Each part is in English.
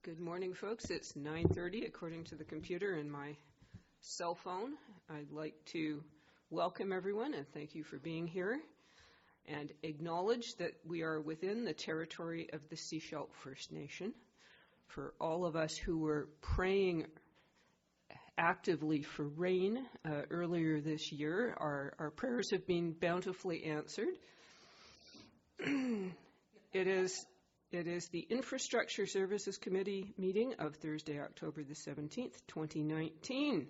Good morning, folks. It's 9:30 according to the computer and my cell phone. I'd like to welcome everyone and thank you for being here and acknowledge that we are within the territory of the Sechelt First Nation. For all of us who were praying actively for rain earlier this year, our prayers have been bountifully answered. It is the Infrastructure Services Committee meeting of Thursday, October the 17th, 2019.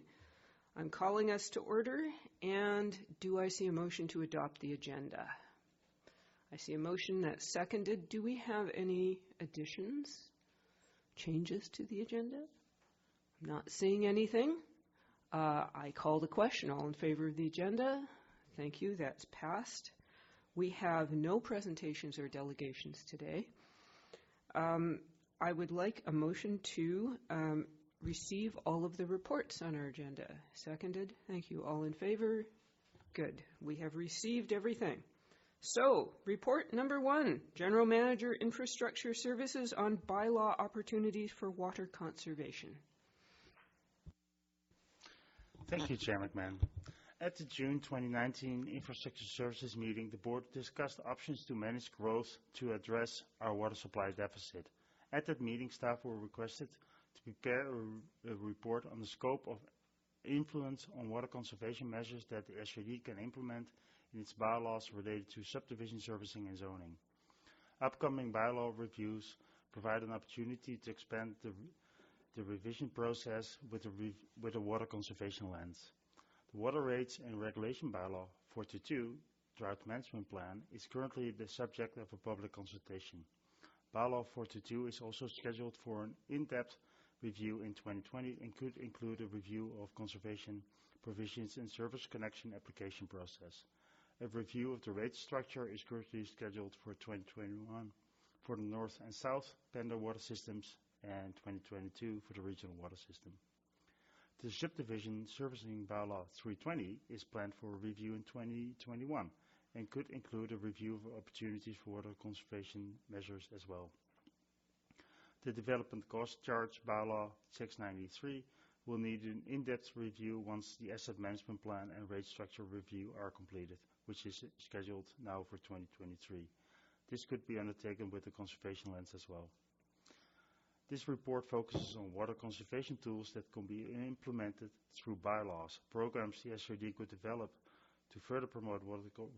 I'm calling us to order, and do I see a motion to adopt the agenda? I see a motion that's seconded. Do we have any additions, changes to the agenda? I'm not seeing anything. I call the question. All in favor of the agenda? Thank you. That's passed. We have no presentations or delegations today. I would like a motion to receive all of the reports on our agenda. Seconded. Thank you. All in favor? Good. We have received everything. So, report number 1, General Manager, Infrastructure Services on bylaw opportunities for water conservation. Thank you, Chair McMahon. At the June 2019 Infrastructure Services meeting, the board discussed options to manage growth to address our water supply deficit. At that meeting, staff were requested to prepare a report on the scope of influence on water conservation measures that the SRD can implement in its bylaws related to subdivision servicing and zoning. Upcoming bylaw reviews provide an opportunity to expand the revision process with a water conservation lens. The Water Rates and Regulation Bylaw 422 Drought Management Plan is currently the subject of a public consultation. Bylaw 422 is also scheduled for an in-depth review in 2020 and could include a review of conservation provisions and service connection application process. A review of the rate structure is currently scheduled for 2021 for the North and South Pender water systems and 2022 for the regional water system. The subdivision servicing bylaw 320 is planned for a review in 2021 and could include a review of opportunities for water conservation measures as well. The development cost charge bylaw 693 will need an in-depth review once the asset management plan and rate structure review are completed, which is scheduled now for 2023. This could be undertaken with a conservation lens as well. This report focuses on water conservation tools that can be implemented through bylaws. Programs the SRD could develop to further promote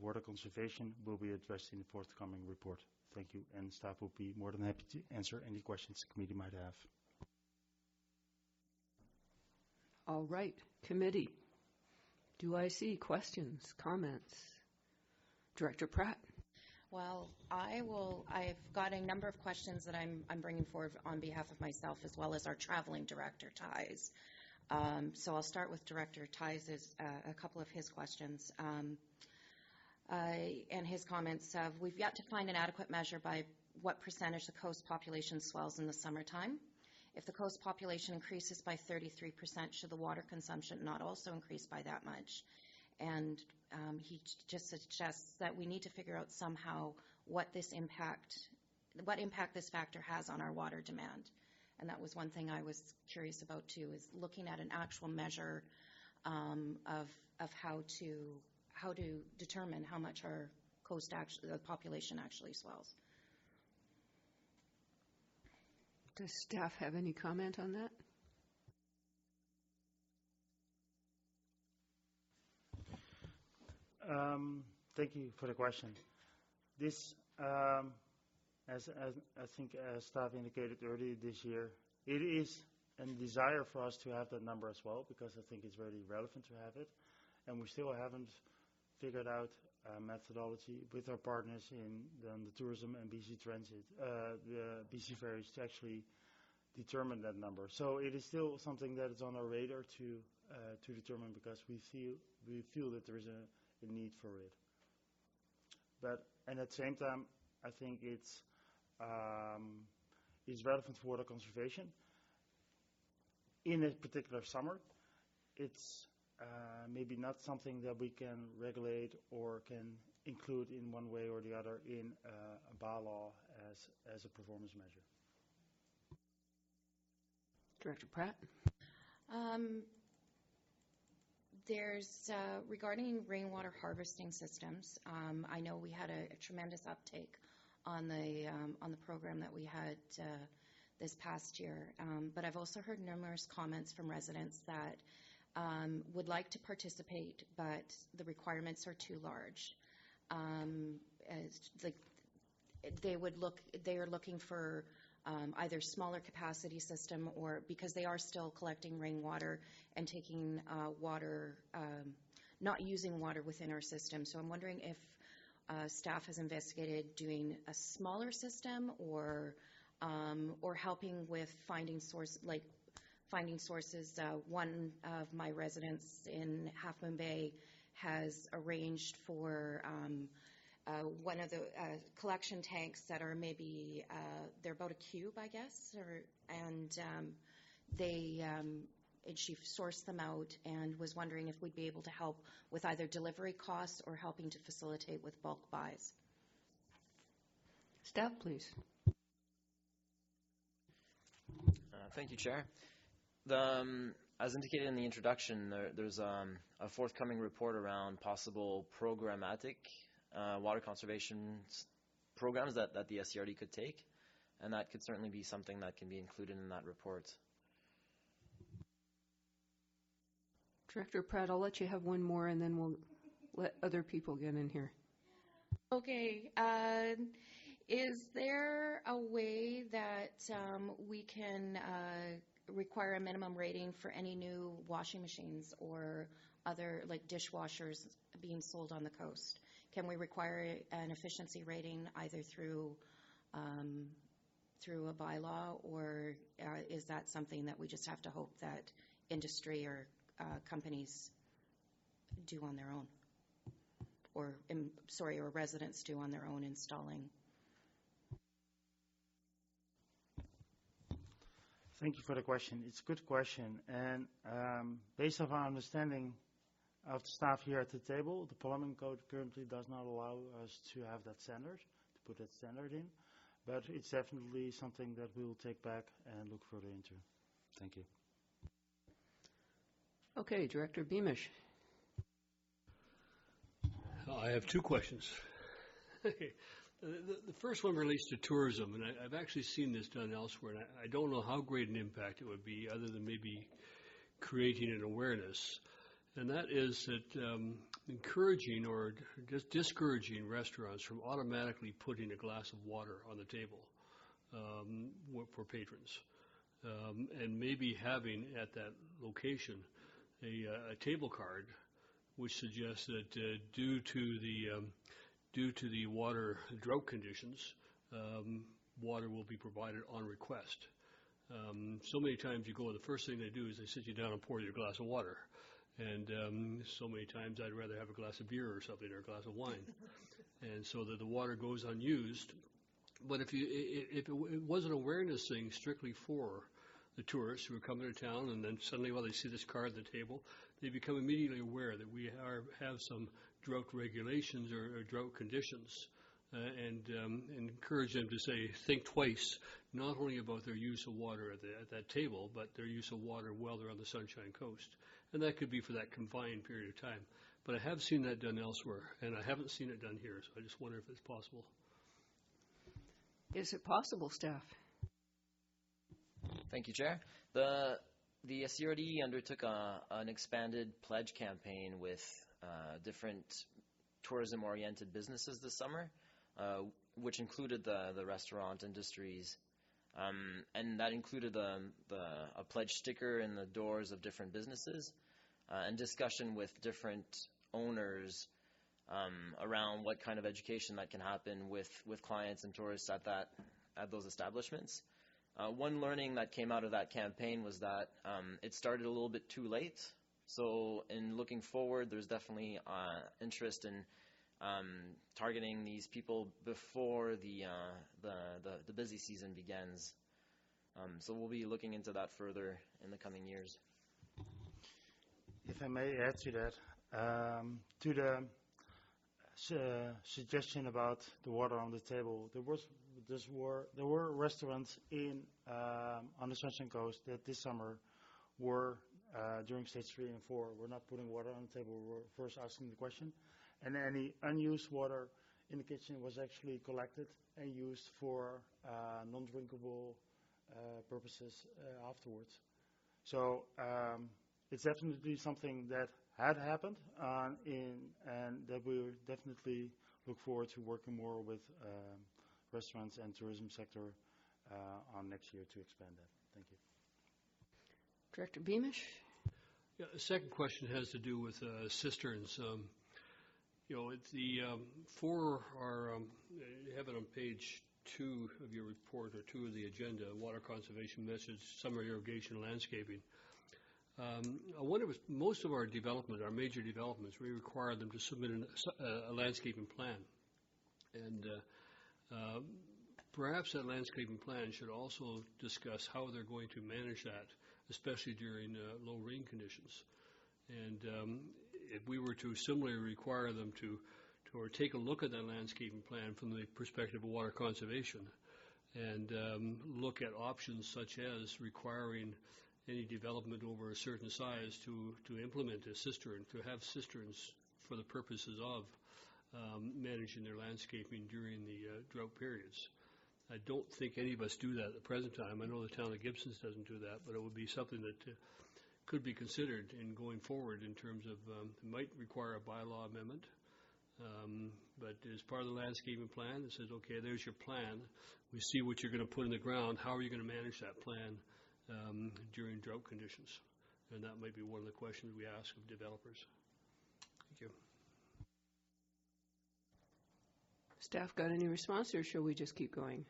water conservation will be addressed in the forthcoming report. Thank you, and staff will be more than happy to answer any questions the committee might have. All right, committee. Do I see questions, comments? Director Pratt. Well, I've got a number of questions that I'm bringing forward on behalf of myself as well as our traveling director, Ties. So I'll start with Director Ties' a couple of his questions and his comments. We've yet to find an adequate measure by what percentage the coast population swells in the summertime. If the coast population increases by 33%, should the water consumption not also increase by that much? And he just suggests that we need to figure out somehow what impact this factor has on our water demand. And that was one thing I was curious about too, is looking at an actual measure of how to determine how much our the population actually swells. Does staff have any comment on that? Thank you for the question. This, as I think staff indicated earlier this year, it is a desire for us to have that number as well, because I think it's really relevant to have it. And we still haven't figured out a methodology with our partners in the tourism and BC Transit, the BC Ferries, to actually determine that number. So it is still something that is on our radar to determine, because we feel that there is a need for it. And at the same time, I think it's relevant for water conservation. In a particular summer, it's maybe not something that we can regulate or can include in one way or the other in a bylaw as a performance measure. Director Pratt? There's, regarding rainwater harvesting systems, I know we had a tremendous uptake on the program that we had this past year, but I've also heard numerous comments from residents that would like to participate, but the requirements are too large. They are looking for either smaller capacity system, or because they are still collecting rainwater and taking water, not using water within our system. So I'm wondering if staff has investigated doing a smaller system, or helping with finding sources. One of my residents in Half Moon Bay has arranged for one of the collection tanks that are maybe they're about a cube, I guess, and she sourced them out and was wondering if we'd be able to help with either delivery costs or helping to facilitate with bulk buys. Staff, please. Thank you, Chair. As indicated in the introduction, there's a forthcoming report around possible programmatic water conservation programs that the SCRD could take, and that could certainly be something that can be included in that report. Director Pratt, I'll let you have one more, and then we'll let other people get in here. Okay. Is there a way that we can require a minimum rating for any new washing machines or other, like, dishwashers being sold on the coast? Can we require an efficiency rating either through a bylaw, or is that something that we just have to hope that industry or companies do on their own, or residents do on their own installing? Thank you for the question. It's a good question. And based on our understanding of the staff here at the table, the plumbing code currently does not allow us to have that standard, to put that standard in. But it's definitely something that we will take back and look further into. Thank you. Okay, Director Beamish. I have two questions. The first one relates to tourism, and I've actually seen this done elsewhere, and I don't know how great an impact it would be other than maybe creating an awareness, and that is that encouraging or just discouraging restaurants from automatically putting a glass of water on the table for patrons, and maybe having at that location a table card which suggests that due to the water drought conditions, water will be provided on request. So many times you go and the first thing they do is they sit you down and pour you a glass of water. And so many times I'd rather have a glass of beer or something, or a glass of wine. And so that the water goes unused. But if it was an awareness thing strictly for the tourists who are coming to town, and then suddenly while they see this card at the table, they become immediately aware that we have some drought regulations or drought conditions, and encourage them to think twice, not only about their use of water at that table, but their use of water while they're on the Sunshine Coast. And that could be for that confined period of time. But I have seen that done elsewhere, and I haven't seen it done here, so I just wonder if it's possible. Is it possible, staff? Thank you, Chair. The SCRD undertook an expanded pledge campaign with different tourism-oriented businesses this summer, which included the restaurant industries, and that included a pledge sticker in the doors of different businesses, and discussion with different owners around what kind of education that can happen with clients and tourists at those establishments. One learning that came out of that campaign was that it started a little bit too late. So in looking forward, there's definitely interest in targeting these people before the busy season begins. So we'll be looking into that further in the coming years. If I may add to that, to the suggestion about the water on the table, there were restaurants on the Sunshine Coast that this summer were during stage 3 and 4 were not putting water on the table. We were first asking the question, and any unused water in the kitchen was actually collected and used for non-drinkable purposes afterwards. So it's definitely something that had happened, and that we definitely look forward to working more with restaurants and tourism sector on next year to expand that. Thank you. Director Beamish? Yeah, the second question has to do with cisterns. It's the for our you have it on page 2 of your report, or 2 of the agenda, water conservation message, summer irrigation, landscaping. I wonder if most of our development, our major developments, we require them to submit a landscaping plan. And perhaps that landscaping plan should also discuss how they're going to manage that, especially during low rain conditions. And if we were to similarly require them to or take a look at that landscaping plan from the perspective of water conservation, and look at options such as requiring any development over a certain size to implement a cistern, to have cisterns for the purposes of managing their landscaping during the drought periods. I don't think any of us do that at the present time. I know the town of Gibsons doesn't do that, but it would be something that could be considered in going forward in terms of it might require a bylaw amendment. But as part of the landscaping plan, it says, okay, there's your plan. We see what you're going to put in the ground. How are you going to manage that plan during drought conditions? And that might be one of the questions we ask of developers. Thank you. Staff got any response, or shall we just keep going?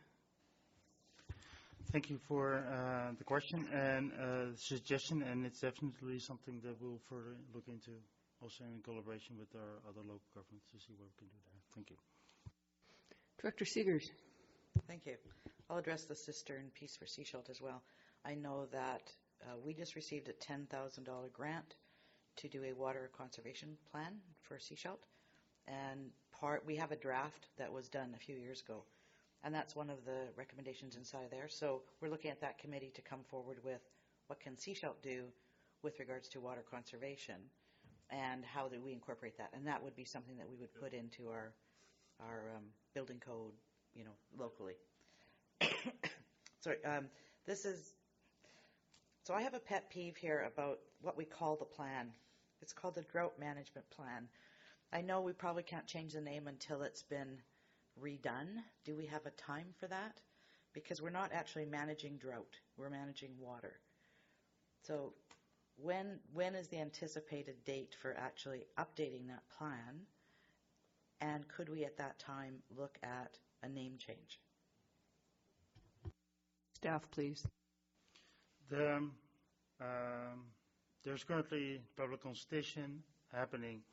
Thank you for the question and suggestion, and it's definitely something that we'll further look into, also in collaboration with our other local governments, to see what we can do there. Thank you. Director Seegers. Thank you. I'll address the cistern piece for Sechelt as well. I know that we just received a $10,000 grant to do a water conservation plan for Sechelt, and we have a draft that was done a few years ago, and that's one of the recommendations inside there. So we're looking at that committee to come forward with what can Sechelt do with regards to water conservation, and how do we incorporate that. And that would be something that we would put into our building code, locally. Sorry, so I have a pet peeve here about what we call the plan. It's called the Drought Management Plan. I know we probably can't change the name until it's been redone. Do we have a time for that? Because we're not actually managing drought. We're managing water. So when is the anticipated date for actually updating that plan? And could we at that time look at a name change? Staff, please. There's currently public consultation happening.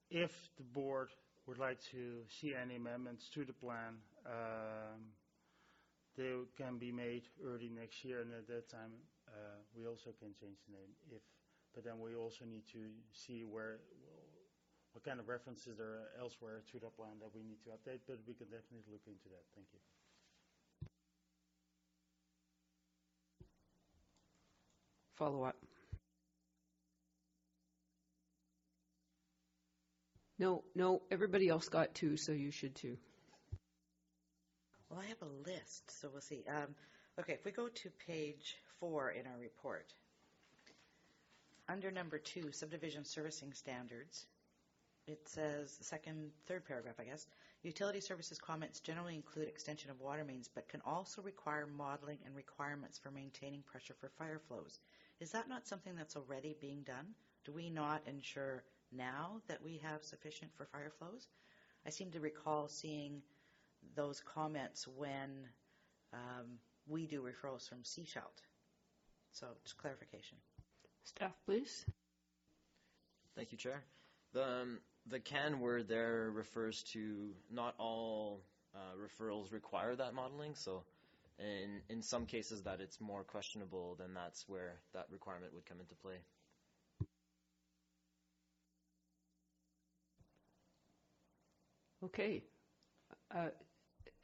If the board would like to see any amendments to the plan, they can be made early next year, and at that time we also can change the name. But then we also need to see what kind of references there are elsewhere to the plan that we need to update, but we can definitely look into that. Thank you. Follow up. No, everybody else got 2, so you should too. Well, I have a list, so we'll see. Okay, if we go to page 4 in our report, under number 2, subdivision servicing standards, it says, third paragraph, I guess, utility services comments generally include extension of water mains, but can also require modeling and requirements for maintaining pressure for fire flows. Is that not something that's already being done? Do we not ensure now that we have sufficient for fire flows? I seem to recall seeing those comments when we do referrals from Sechelt. So just clarification. Staff, please. Thank you, Chair. The can word there refers to not all referrals require that modeling, so in some cases that it's more questionable, then that's where that requirement would come into play. Okay.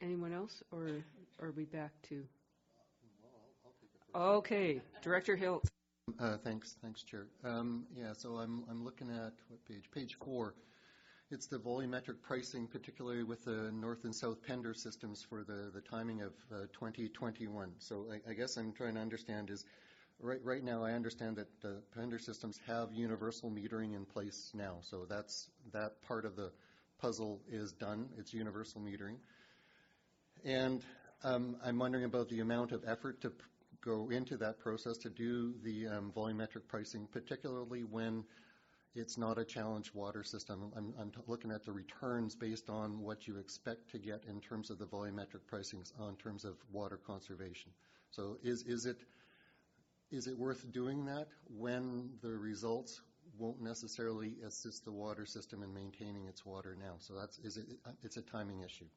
Anyone else, or are we back to? Okay, Director Hilt. Thanks, Chair. So I'm looking at what page? Page 4. It's the volumetric pricing, particularly with the north and south Pender systems for the timing of 2021. So I guess I'm trying to understand is, right now I understand that the Pender systems have universal metering in place now. So that part of the puzzle is done. It's universal metering. And I'm wondering about the amount of effort to go into that process to do the volumetric pricing, particularly when it's not a challenged water system. I'm looking at the returns based on what you expect to get in terms of the volumetric pricings in terms of water conservation. So is it worth doing that when the results won't necessarily assist the water system in maintaining its water now? So it's a timing issue.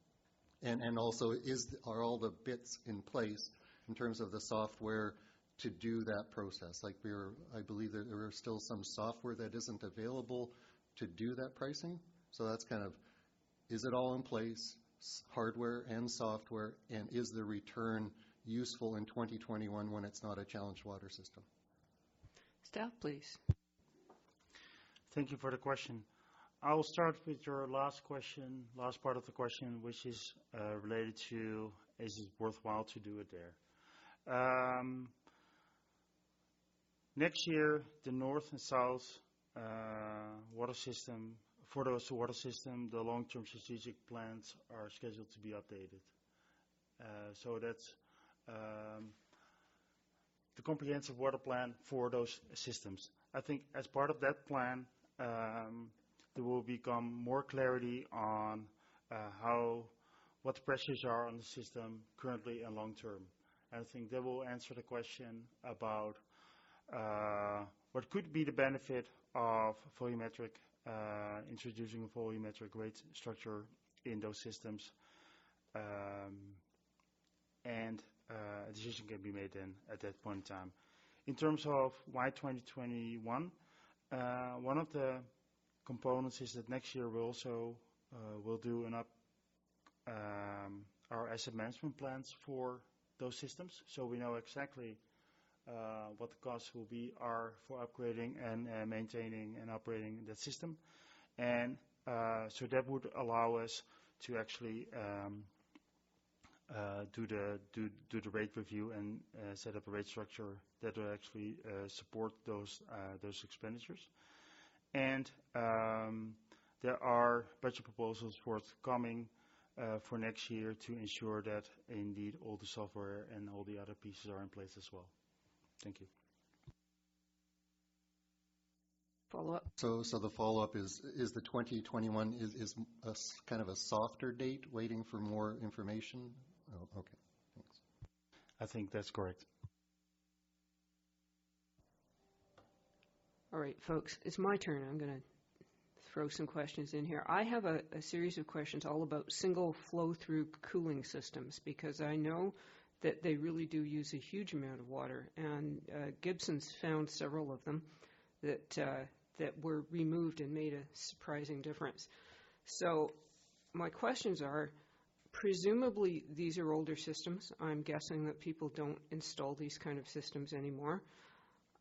And also, are all the bits in place in terms of the software to do that process? Like I believe there are still some software that isn't available to do that pricing. So that's kind of, is it all in place, hardware and software, and is the return useful in 2021 when it's not a challenged water system? Staff, please. Thank you for the question. I'll start with your last part of the question, which is related to, is it worthwhile to do it there? Next year, the north and south water system, for those water system, the long-term strategic plans are scheduled to be updated. So that's the comprehensive water plan for those systems. I think as part of that plan, there will become more clarity on what the pressures are on the system currently and long term. And I think that will answer the question about what could be the benefit of volumetric, introducing a volumetric rate structure in those systems, and a decision can be made then at that point in time. In terms of why 2021, one of the components is that next year we also will do our asset management plans for those systems, so we know exactly what the costs will be for upgrading and maintaining and operating that system, and so that would allow us to actually do the rate review and set up a rate structure that will actually support those expenditures. And there are budget proposals forthcoming for next year to ensure that indeed all the software and all the other pieces are in place as well. Thank you. Follow-up. So the follow-up is the 2021 is a kind of a softer date, waiting for more information? Oh, okay, thanks. I think that's correct. All right, folks, it's my turn. I'm going to throw some questions in here. I have a series of questions all about single flow-through cooling systems, because I know that they really do use a huge amount of water, and Gibson's found several of them that were removed and made a surprising difference. So my questions are, presumably these are older systems. I'm guessing that people don't install these kind of systems anymore.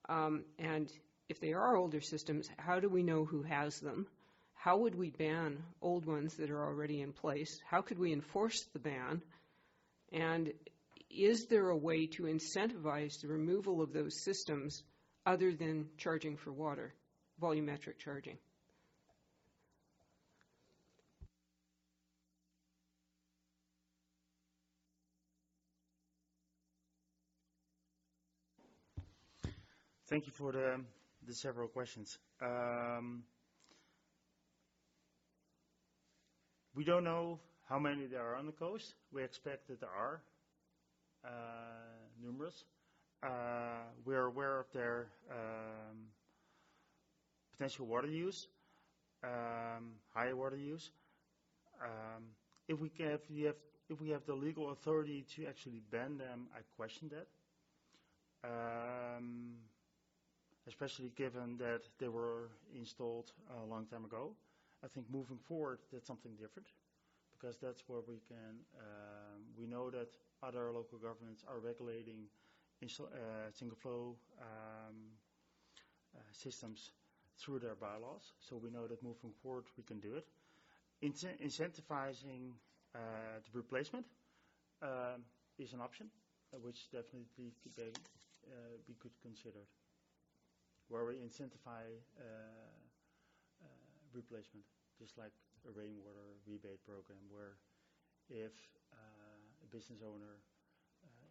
And if they are older systems, how do we know who has them? How would we ban old ones that are already in place? How could we enforce the ban? And is there a way to incentivize the removal of those systems other than charging for water, volumetric charging? Thank you for the several questions. We don't know how many there are on the coast. We expect that there are numerous. We're aware of their potential water use, higher water use. If we have the legal authority to actually ban them, I question that. Especially given that they were installed a long time ago. I think moving forward, that's something different, because that's where we can We know that other local governments are regulating single flow systems through their bylaws. So we know that moving forward we can do it. Incentivizing the replacement is an option, which definitely we could consider, where we incentivize replacement, just like a rainwater rebate program, where if a business owner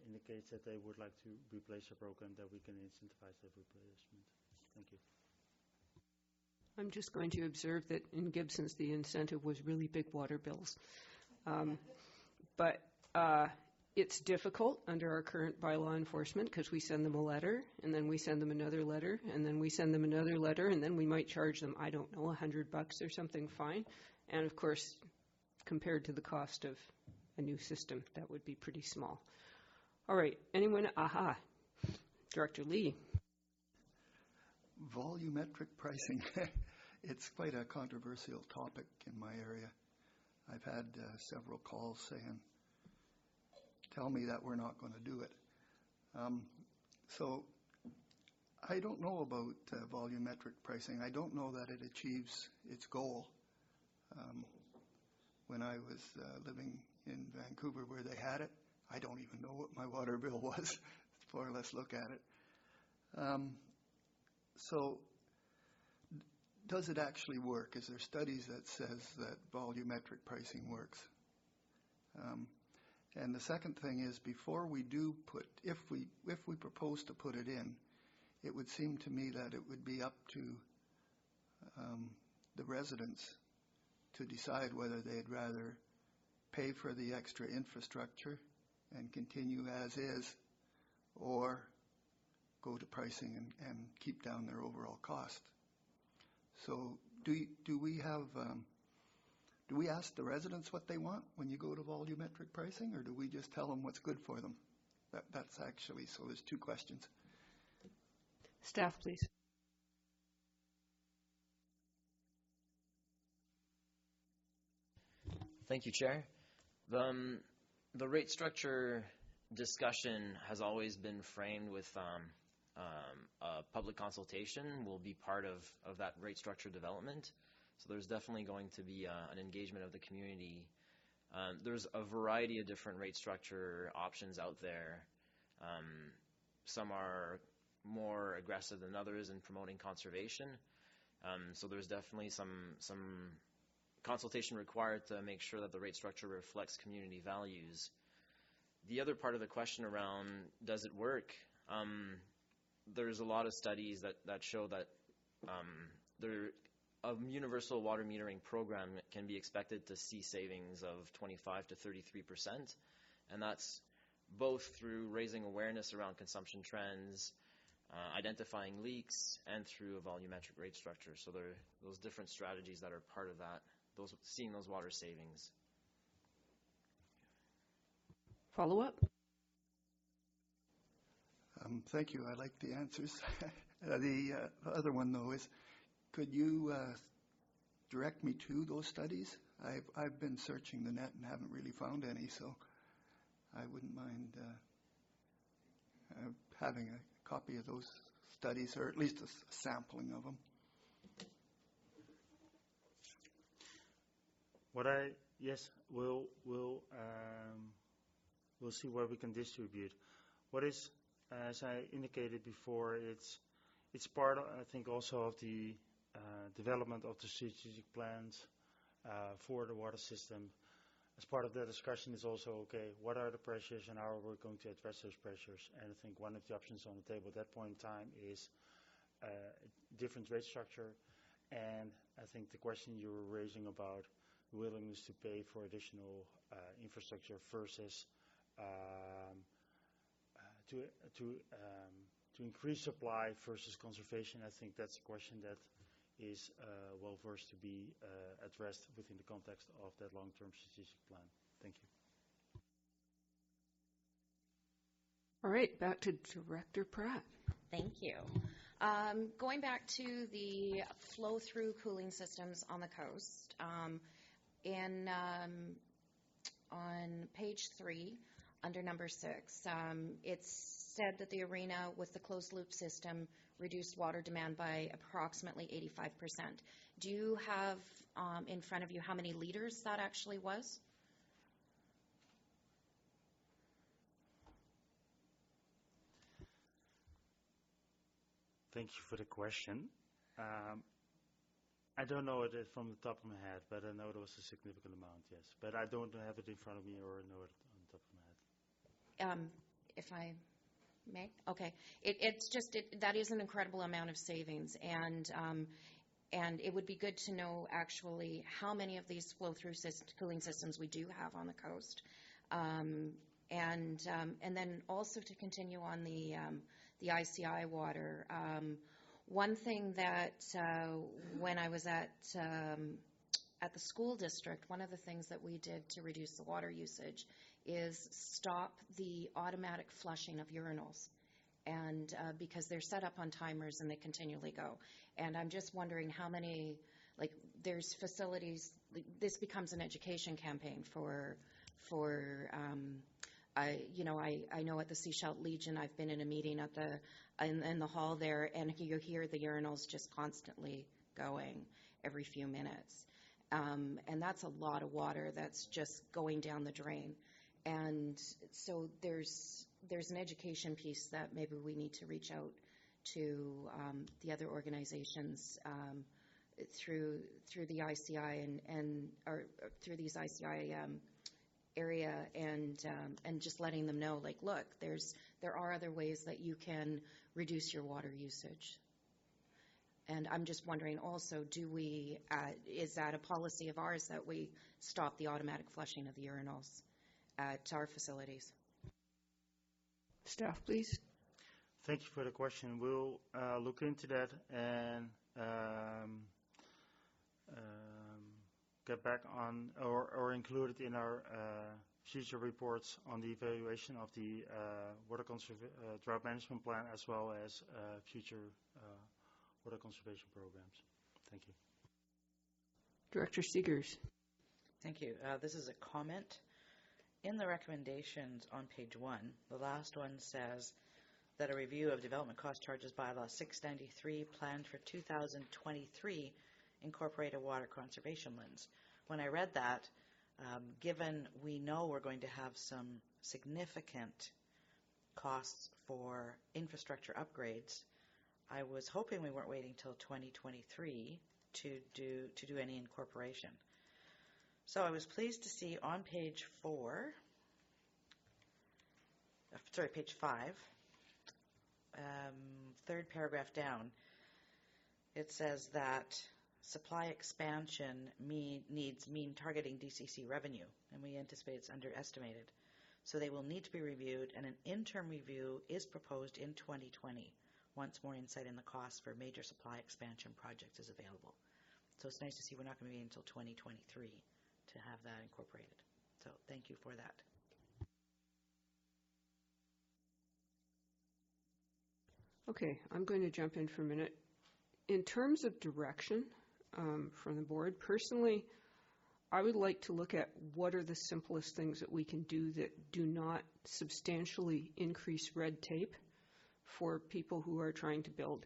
indicates that they would like to replace a program, that we can incentivize that replacement. Thank you. I'm just going to observe that in Gibson's the incentive was really big water bills. But it's difficult under our current bylaw enforcement because we send them a letter, and then we send them another letter, and then we send them another letter, and then we might charge them, I don't know, $100 or something fine. And of course, compared to the cost of a new system, that would be pretty small. All right, anyone? Aha. Director Lee. Volumetric pricing. It's quite a controversial topic in my area. I've had several calls saying, tell me that we're not going to do it. So I don't know about volumetric pricing. I don't know that it achieves its goal. When I was living in Vancouver where they had it, I don't even know what my water bill was before let's look at it. So does it actually work? Is there studies that says that volumetric pricing works? And the second thing is, before we do if we propose to put it in, it would seem to me that it would be up to the residents to decide whether they'd rather pay for the extra infrastructure and continue as is, or go to pricing and keep down their overall cost. So do we ask the residents what they want when you go to volumetric pricing, or do we just tell them what's good for them? That's actually, so there's two questions. Staff, please. Thank you, Chair. The rate structure discussion has always been framed with a public consultation will be part of that rate structure development. So there's definitely going to be an engagement of the community. There's a variety of different rate structure options out there. Some are more aggressive than others in promoting conservation. So there's definitely some consultation required to make sure that the rate structure reflects community values. The other part of the question around does it work? There's a lot of studies that show that a universal water metering program can be expected to see savings of 25 to 33%, and that's both through raising awareness around consumption trends, identifying leaks, and through a volumetric rate structure. So there are those different strategies that are part of that, seeing those water savings. Follow up? Thank you. I like the answers. The other one, though, is could you direct me to those studies? I've been searching the net and haven't really found any, so I wouldn't mind having a copy of those studies, or at least a sampling of them. Yes, we'll see where we can distribute. What is, as I indicated before, it's part, I think, also of the development of the strategic plans for the water system. As part of that discussion is also, okay, what are the pressures and how are we going to address those pressures? And I think one of the options on the table at that point in time is a different rate structure. And I think the question you were raising about willingness to pay for additional infrastructure versus to increase supply versus conservation, I think that's a question that is well versed to be addressed within the context of that long-term strategic plan. Thank you. All right, back to Director Pratt. Thank you. Going back to the flow-through cooling systems on the coast, in on page 3, under number 6, it's said that the arena with the closed-loop system reduced water demand by approximately 85%. Do you have in front of you how many liters that actually was? Thank you for the question. I don't know it from the top of my head, but I know it was a significant amount, yes. But I don't have it in front of me or know it on the top of my head. If I may? Okay. It's just, that is an incredible amount of savings, and it would be good to know actually how many of these flow-through cooling systems we do have on the coast. And then also to continue on the ICI water. One thing that when I was at the school district, one of the things that we did to reduce the water usage is stop the automatic flushing of urinals, and because they're set up on timers and they continually go. And I'm just wondering how many, like, there's facilities. This becomes an education campaign for I know at the Sechelt Legion, I've been in a meeting in the hall there, and you hear the urinals just constantly going every few minutes. And that's a lot of water that's just going down the drain. And so there's an education piece that maybe we need to reach out to the other organizations through the ICI or through these ICI area, and just letting them know, like, look, there are other ways that you can reduce your water usage. And I'm just wondering also, is that a policy of ours that we stop the automatic flushing of the urinals at our facilities? Staff, please. Thank you for the question. We'll look into that and get back on or include it in our future reports on the evaluation of the drought management plan, as well as future water conservation programs. Thank you. Director Seegers. Thank you. This is a comment. In the recommendations on page 1, the last one says that a review of development cost charges bylaw 693 planned for 2023 incorporate a water conservation lens. When I read that, given we know we're going to have some significant costs for infrastructure upgrades, I was hoping we weren't waiting till 2023 to do any incorporation. So I was pleased to see on page 5, third paragraph down, it says that supply expansion needs mean targeting DCC revenue, and we anticipate it's underestimated. So they will need to be reviewed, and an interim review is proposed in 2020 once more insight in the costs for major supply expansion projects is available. So it's nice to see we're not going to be until 2023 to have that incorporated. So thank you for that. Okay, I'm going to jump in for a minute. In terms of direction from the board, personally, I would like to look at what are the simplest things that we can do that do not substantially increase red tape for people who are trying to build.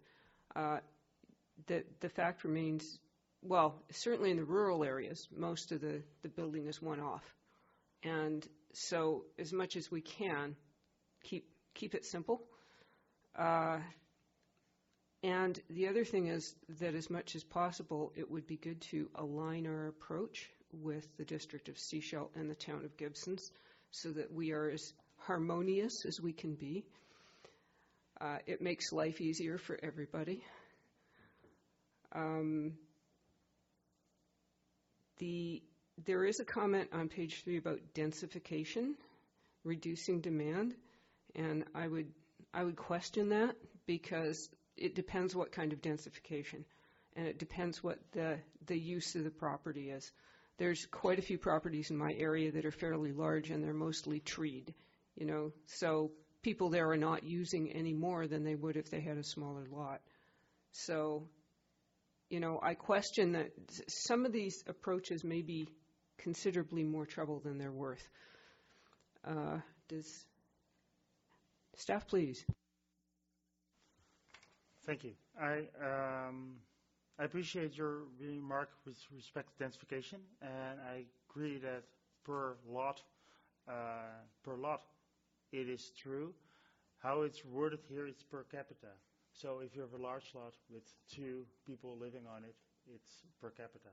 The fact remains, well, certainly in the rural areas, most of the building is one-off. And so as much as we can, keep it simple. And the other thing is that as much as possible, it would be good to align our approach with the District of Sechelt and the Town of Gibsons so that we are as harmonious as we can be. It makes life easier for everybody. There is a comment on page 3 about densification, reducing demand, and I would question that because it depends what kind of densification, and it depends what the use of the property is. There's quite a few properties in my area that are fairly large, and they're mostly treed, so people there are not using any more than they would if they had a smaller lot. So, I question that some of these approaches may be considerably more trouble than they're worth. Does staff please? Thank you. I appreciate your remark with respect to densification, and I agree that per lot, it is true. How it's worded here is per capita. So if you have a large lot with 2 people living on it, it's per capita.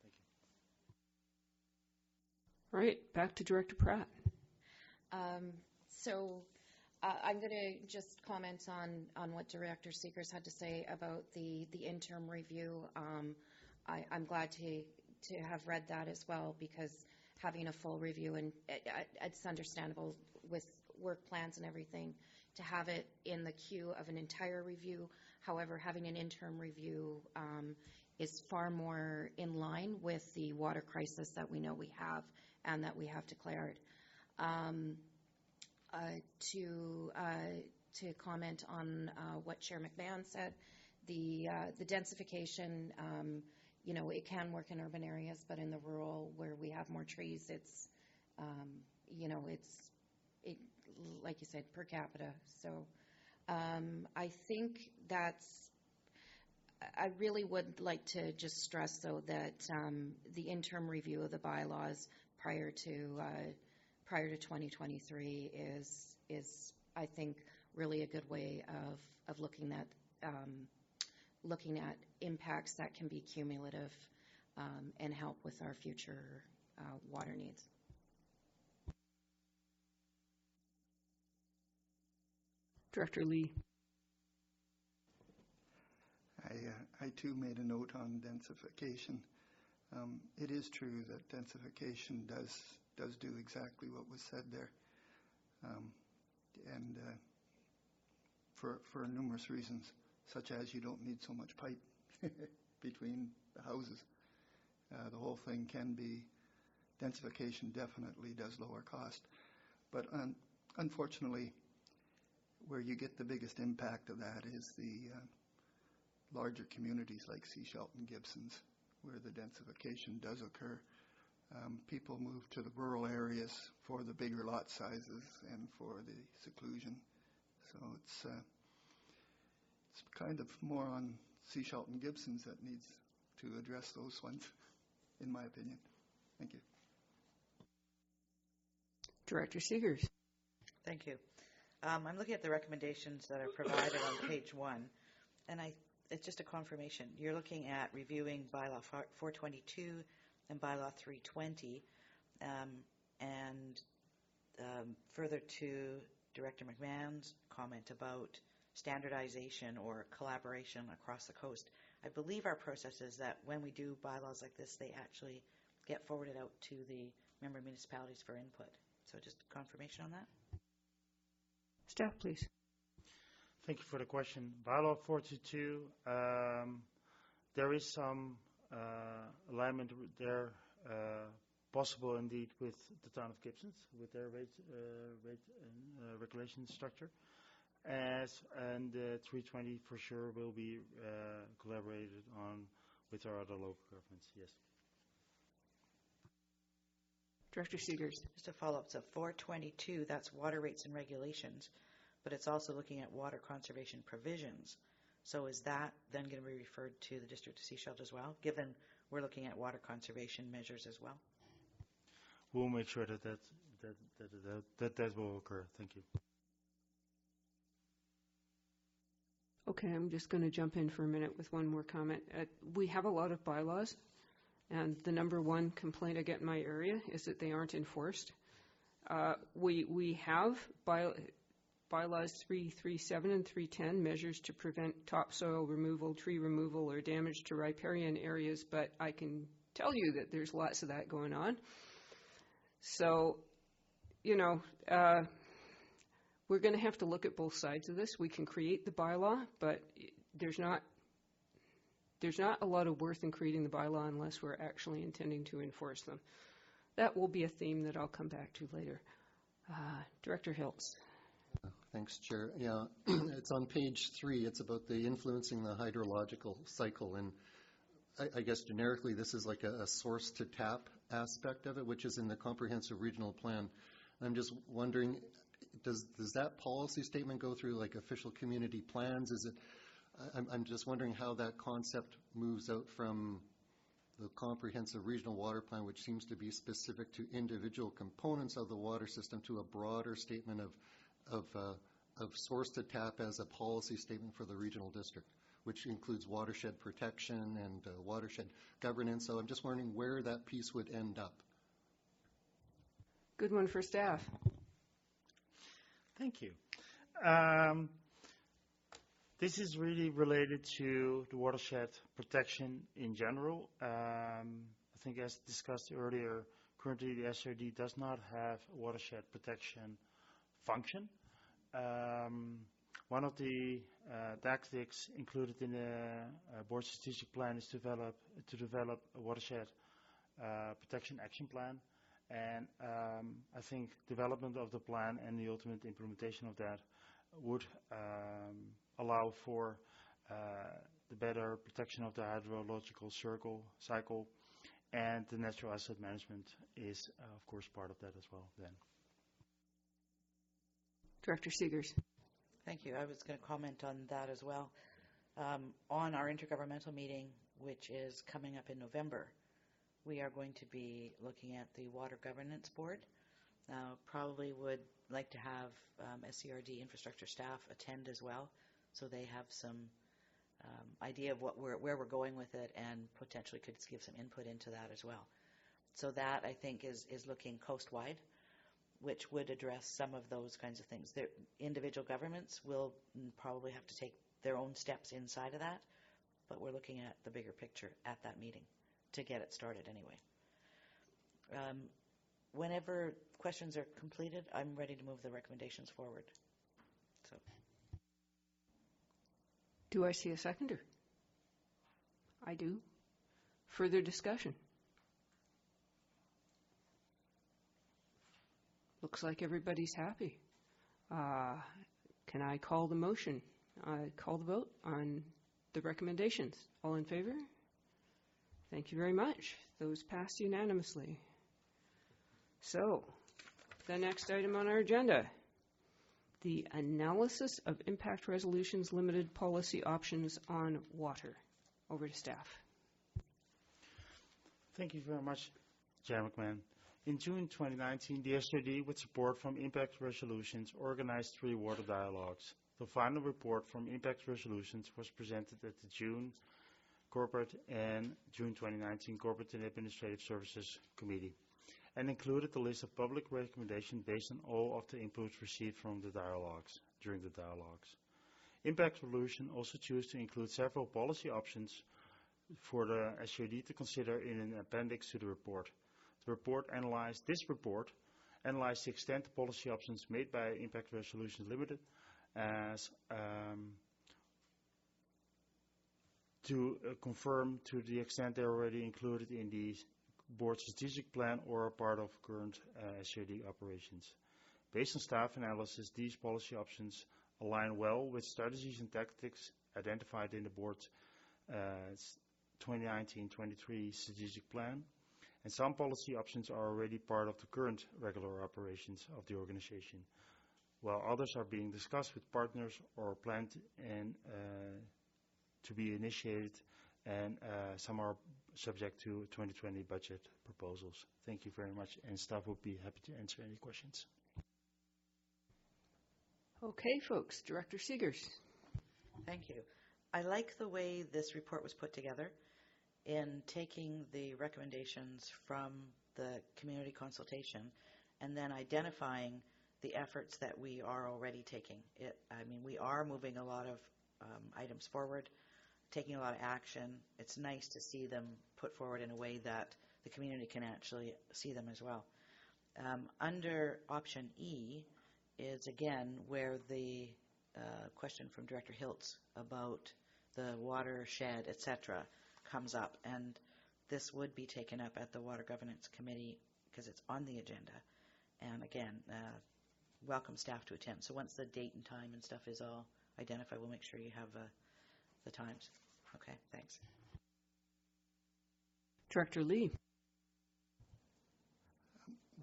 Thank you. All right, back to Director Pratt. I'm going to just comment on what Director Seekers had to say about the interim review. I'm glad to have read that as well, because having a full review, and it's understandable with work plans and everything to have it in the queue of an entire review. However, having an interim review is far more in line with the water crisis that we know we have and that we have declared. To comment on what Chair McMahon said, the densification, it can work in urban areas, but in the rural where we have more trees, it's like you said, per capita. So I think I really would like to just stress, though, that the interim review of the bylaws prior to 2023 is I think really a good way of looking at impacts that can be cumulative and help with our future water needs. Director Lee. I too made a note on densification. It is true that densification does do exactly what was said there, and for numerous reasons, such as you don't need so much pipe between the houses. The whole thing can be, densification definitely does lower cost, but unfortunately, where you get the biggest impact of that is the larger communities like Sechelt and Gibsons, where the densification does occur. People move to the rural areas for the bigger lot sizes and for the seclusion. So it's kind of more on Sechelt and Gibsons that needs to address those ones, in my opinion. Thank you. Director Seegers. Thank you. I'm looking at the recommendations that are provided on page 1, and it's just a confirmation. You're looking at reviewing bylaw 422 and bylaw 320, and further to Director McMahon's comment about standardization or collaboration across the coast. I believe our process is that when we do bylaws like this, they actually get forwarded out to the member municipalities for input. So just confirmation on that. Staff, please. Thank you for the question. Bylaw 422, there is some alignment there, possible indeed with the town of Gibsons, with their rate and regulation structure. And 320 for sure will be collaborated on with our other local governments, yes. Director Seegers. Just a follow-up, so 422, that's water rates and regulations, but it's also looking at water conservation provisions. So is that then going to be referred to the District of Sechelt as well, given we're looking at water conservation measures as well? We'll make sure that will occur. Thank you. Okay, I'm just going to jump in for a minute with one more comment. We have a lot of bylaws, and the number one complaint I get in my area is that they aren't enforced. We have bylaws 337 and 310, measures to prevent topsoil removal, tree removal, or damage to riparian areas, but I can tell you that there's lots of that going on. So, we're going to have to look at both sides of this. We can create the bylaw, but there's not a lot of worth in creating the bylaw unless we're actually intending to enforce them. That will be a theme that I'll come back to later. Director Hiltz. Thanks, Chair. Yeah, it's on page 3. It's about the influencing the hydrological cycle. And I guess generically, this is like a source to tap aspect of it, which is in the comprehensive regional plan. I'm just wondering, does that policy statement go through like official community plans? Is it? I'm just wondering how that concept moves out from the comprehensive regional water plan, which seems to be specific to individual components of the water system, to a broader statement of source to tap as a policy statement for the regional district, which includes watershed protection and watershed governance. So I'm just wondering where that piece would end up. Good one for staff. Thank you. This is really related to the watershed protection in general. I think as discussed earlier, currently the SRD does not have a watershed protection function. One of the tactics included in the board strategic plan is to develop a watershed protection action plan. And I think development of the plan and the ultimate implementation of that would allow for the better protection of the hydrological cycle, and the natural asset management is, of course, part of that as well then. Director Seegers. Thank you. I was going to comment on that as well. On our intergovernmental meeting, which is coming up in November, we are going to be looking at the Water Governance Board. Probably would like to have SCRD infrastructure staff attend as well, so they have some idea of where we're going with it, and potentially could give some input into that as well. So that, I think, is looking coast-wide, which would address some of those kinds of things. Individual governments will probably have to take their own steps inside of that, but we're looking at the bigger picture at that meeting to get it started anyway. Whenever questions are completed, I'm ready to move the recommendations forward. So, Do I see a seconder? I do. Further discussion? Looks like everybody's happy. Can I call the motion? Call the vote on the recommendations. All in favor? Thank you very much. Those passed unanimously. So, the next item on our agenda, the analysis of impact resolutions limited policy options on water. Over to staff. Thank you very much, Chair McMahon. In June 2019, the SRD, with support from Impact Resolutions, organized 3 water dialogues. The final report from Impact Resolutions was presented at the June Corporate and June 2019 Corporate and Administrative Services Committee, and included a list of public recommendations based on all of the inputs received from the dialogues, during the dialogues. Impact Resolution also chose to include several policy options for the SRD to consider in an appendix to the report. This report analyzed the extent of policy options made by Impact Resolutions Limited as to confirm to the extent they're already included in the board strategic plan or are part of current SRD operations. Based on staff analysis, these policy options align well with strategies and tactics identified in the board's 2019-23 strategic plan, and some policy options are already part of the current regular operations of the organization, while others are being discussed with partners or planned and to be initiated, and some are subject to 2020 budget proposals. Thank you very much, and staff will be happy to answer any questions. Okay, folks. Director Seegers. thank you. I like the way this report was put together in taking the recommendations from the community consultation and then identifying the efforts that we are already taking. We are moving a lot of items forward, taking a lot of action. It's nice to see them put forward in a way that the community can actually see them as well. Under option E is, again, where the question from Director Hiltz about the watershed, etc., comes up. And this would be taken up at the Water Governance Committee because it's on the agenda. And again, welcome staff to attend. So once the date and time and stuff is all identified, we'll make sure you have the times. Okay, thanks. Director Lee.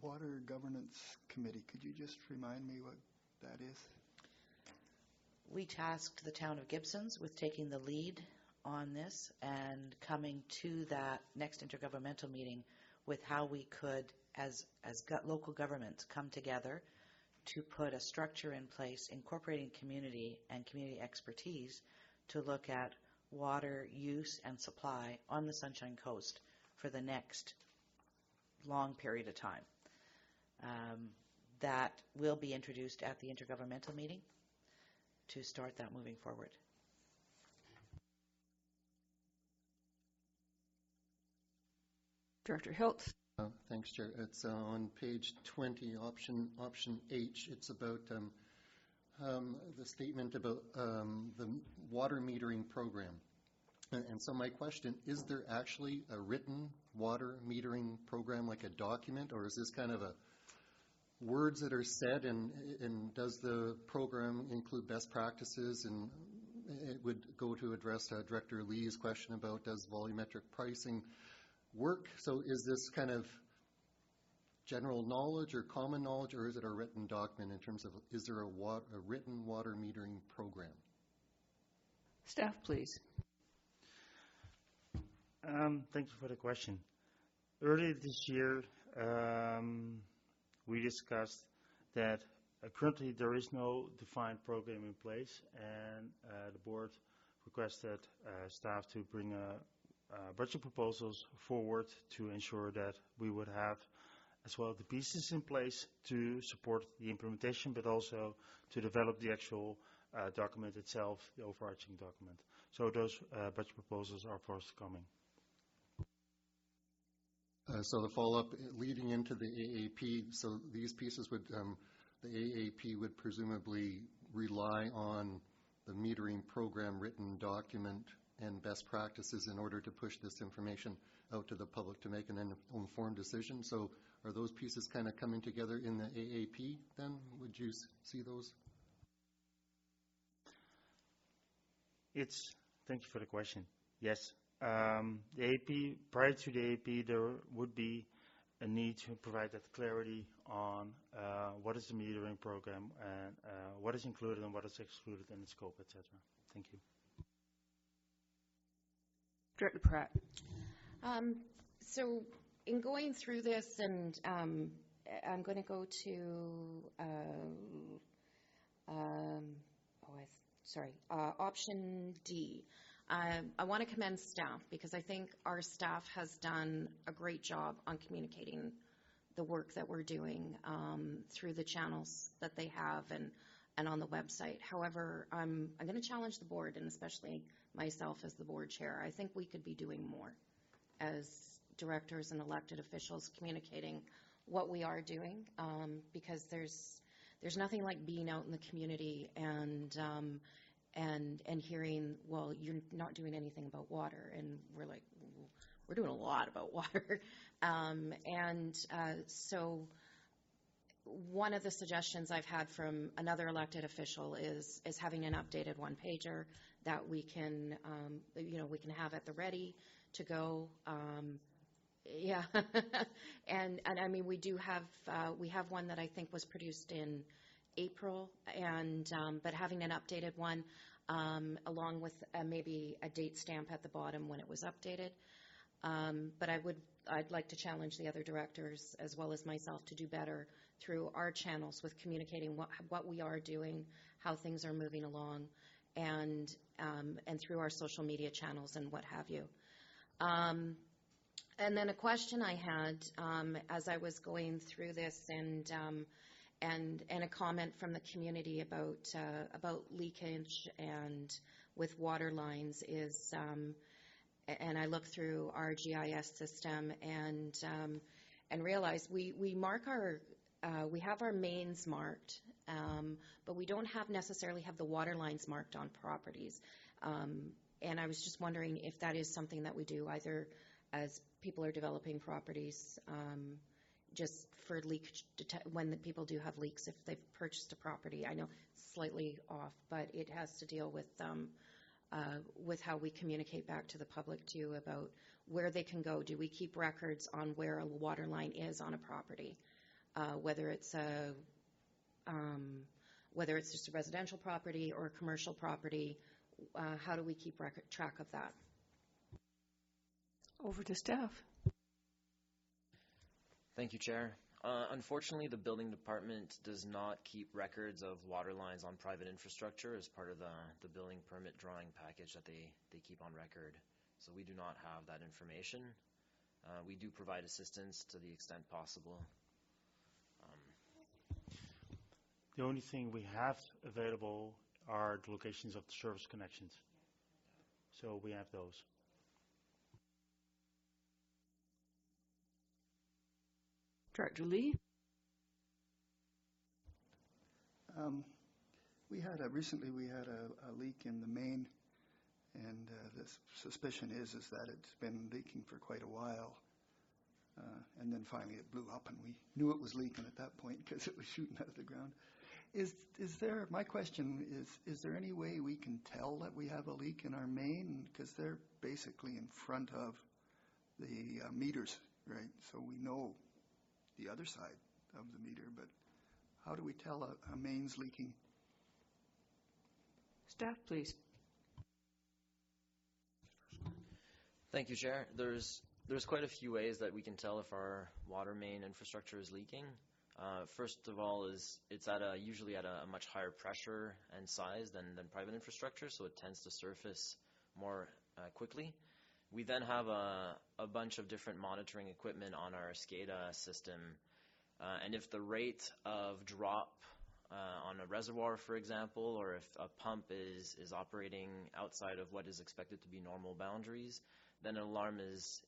Water Governance Committee, could you just remind me what that is? We tasked the town of Gibsons with taking the lead on this and coming to that next intergovernmental meeting with how we could, as local governments, come together to put a structure in place incorporating community and community expertise to look at water use and supply on the Sunshine Coast for the next long period of time. That will be introduced at the intergovernmental meeting to start that moving forward. Director Hilt. Thanks, Chair. It's on page 20, option H. It's about the statement about the water metering program. And so my question, is there actually a written water metering program, like a document, or is this kind of a words that are said, and does the program include best practices? And it would go to address Director Lee's question about does volumetric pricing work? So is this kind of general knowledge or common knowledge, or is it a written document in terms of, is there a written water metering program? Staff, please. Thank you for the question. Earlier this year, we discussed that currently there is no defined program in place, and the board requested staff to bring budget proposals forward to ensure that we would have as well the pieces in place to support the implementation, but also to develop the actual document itself, the overarching document. So those budget proposals are forthcoming. So the follow-up leading into the AAP, so these pieces would, the AAP would presumably rely on the metering program written document and best practices in order to push this information out to the public to make an informed decision. So are those pieces kind of coming together in the AAP then? Would you see those? Thank you for the question. Yes. The AP, prior to the AP, there would be a need to provide that clarity on what is the metering program and what is included and what is excluded in the scope, etc. Thank you. Director Pratt. So in going through this, and I'm going to go to option D. I want to commend staff because I think our staff has done a great job on communicating the work that we're doing through the channels that they have and on the website. However, I'm going to challenge the board, and especially myself as the board chair. I think we could be doing more as directors and elected officials communicating what we are doing, because there's nothing like being out in the community and hearing, well, you're not doing anything about water, and we're like, we're doing a lot about water. So one of the suggestions I've had from another elected official is having an updated one-pager that we can have at the ready to go. Yeah, and I mean, we have one that I think was produced in April, but having an updated one along with maybe a date stamp at the bottom when it was updated. But I'd like to challenge the other directors as well as myself to do better through our channels with communicating what we are doing, how things are moving along, and through our social media channels and what have you. And then a question I had as I was going through this, and a comment from the community about leakage and with water lines is, and I look through our GIS system and realize we mark we have our mains marked, but we don't necessarily have the water lines marked on properties. And I was just wondering if that is something that we do either as people are developing properties, just for leak when the people do have leaks if they've purchased a property. I know it's slightly off, but it has to deal with with how we communicate back to the public too about where they can go. Do we keep records on where a water line is on a property? Whether it's just a residential property or a commercial property, how do we keep track of that? Over to staff. Thank you, Chair. Unfortunately, the building department does not keep records of water lines on private infrastructure as part of the building permit drawing package that they keep on record. So we do not have that information. We do provide assistance to the extent possible. The only thing we have available are the locations of the service connections. So we have those. Director Lee? Recently we had a leak in the main, and the suspicion is that it's been leaking for quite a while. And then finally it blew up, and we knew it was leaking at that point because it was shooting out of the ground. My question is there any way we can tell that we have a leak in our main? Because they're basically in front of the meters, right? So we know the other side of the meter, but how do we tell a main's leaking? Staff, please. Thank you, Chair. There's quite a few ways that we can tell if our water main infrastructure is leaking. First of all, it's usually at a much higher pressure and size than private infrastructure, so it tends to surface more quickly. We then have a bunch of different monitoring equipment on our SCADA system, and if the rate of drop on a reservoir, for example, or if a pump is operating outside of what is expected to be normal boundaries, then an alarm is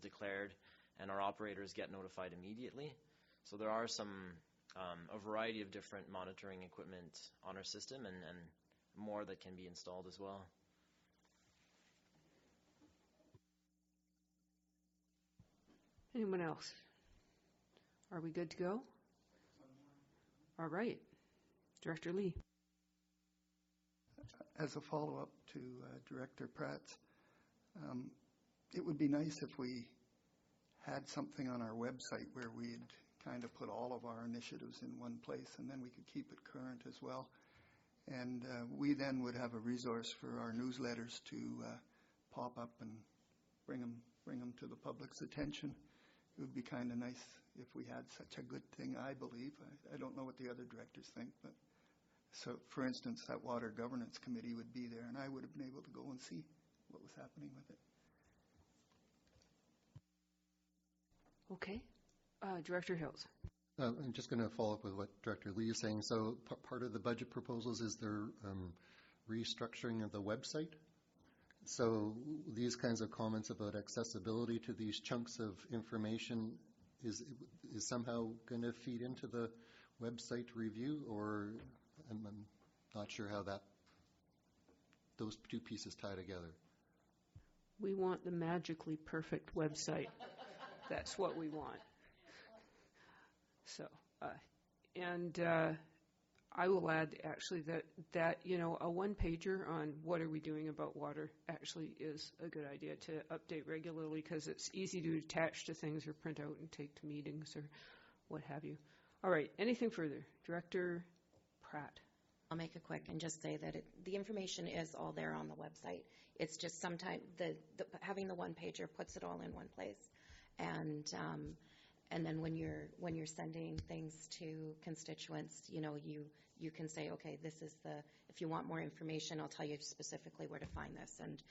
declared, and our operators get notified immediately. So there are a variety of different monitoring equipment on our system, and more that can be installed as well. Anyone else? Are we good to go? All right. Director Lee. As a follow-up to Director Pratt's, it would be nice if we had something on our website where we'd kind of put all of our initiatives in one place, and then we could keep it current as well. And we then would have a resource for our newsletters to pop up and bring them to the public's attention. It would be kind of nice if we had such a good thing, I believe. I don't know what the other directors think, but so, for instance, that Water Governance Committee would be there, and I would have been able to go and see what was happening with it. Okay. Director Hills. I'm just going to follow up with what Director Lee is saying. So part of the budget proposals is their restructuring of the website. So these kinds of comments about accessibility to these chunks of information is somehow going to feed into the website review, or I'm not sure how those two pieces tie together. We want the magically perfect website. That's what we want. So, I will add actually that a one-pager on what are we doing about water actually is a good idea to update regularly, because it's easy to attach to things or print out and take to meetings or what have you. All right, anything further? Director Pratt. I'll make it quick and just say that the information is all there on the website. It's just sometimes having the one-pager puts it all in one place. And then when you're sending things to constituents, you can say, okay, this is if you want more information, I'll tell you specifically where to find this. And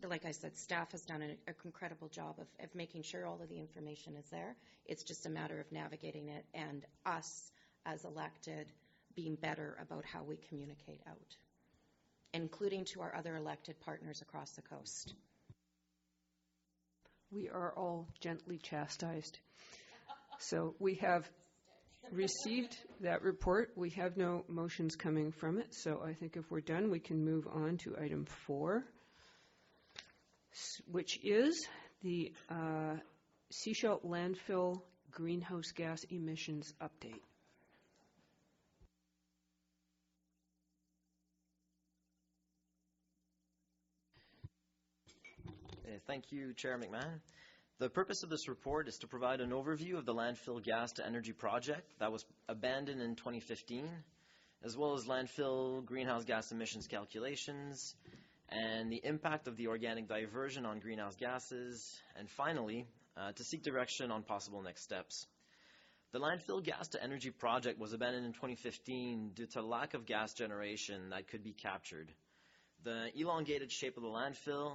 like I said, staff has done an incredible job of making sure all of the information is there. It's just a matter of navigating it, and us as elected being better about how we communicate out, including to our other elected partners across the coast. We are all gently chastised. So we have received that report. We have no motions coming from it. So I think if we're done, we can move on to item 4, which is the Sechelt landfill greenhouse gas emissions update. Okay, thank you, Chair McMahon. The purpose of this report is to provide an overview of the landfill gas to energy project that was abandoned in 2015, as well as landfill greenhouse gas emissions calculations, and the impact of the organic diversion on greenhouse gases, and finally, to seek direction on possible next steps. The landfill gas to energy project was abandoned in 2015 due to lack of gas generation that could be captured. The elongated shape of the landfill,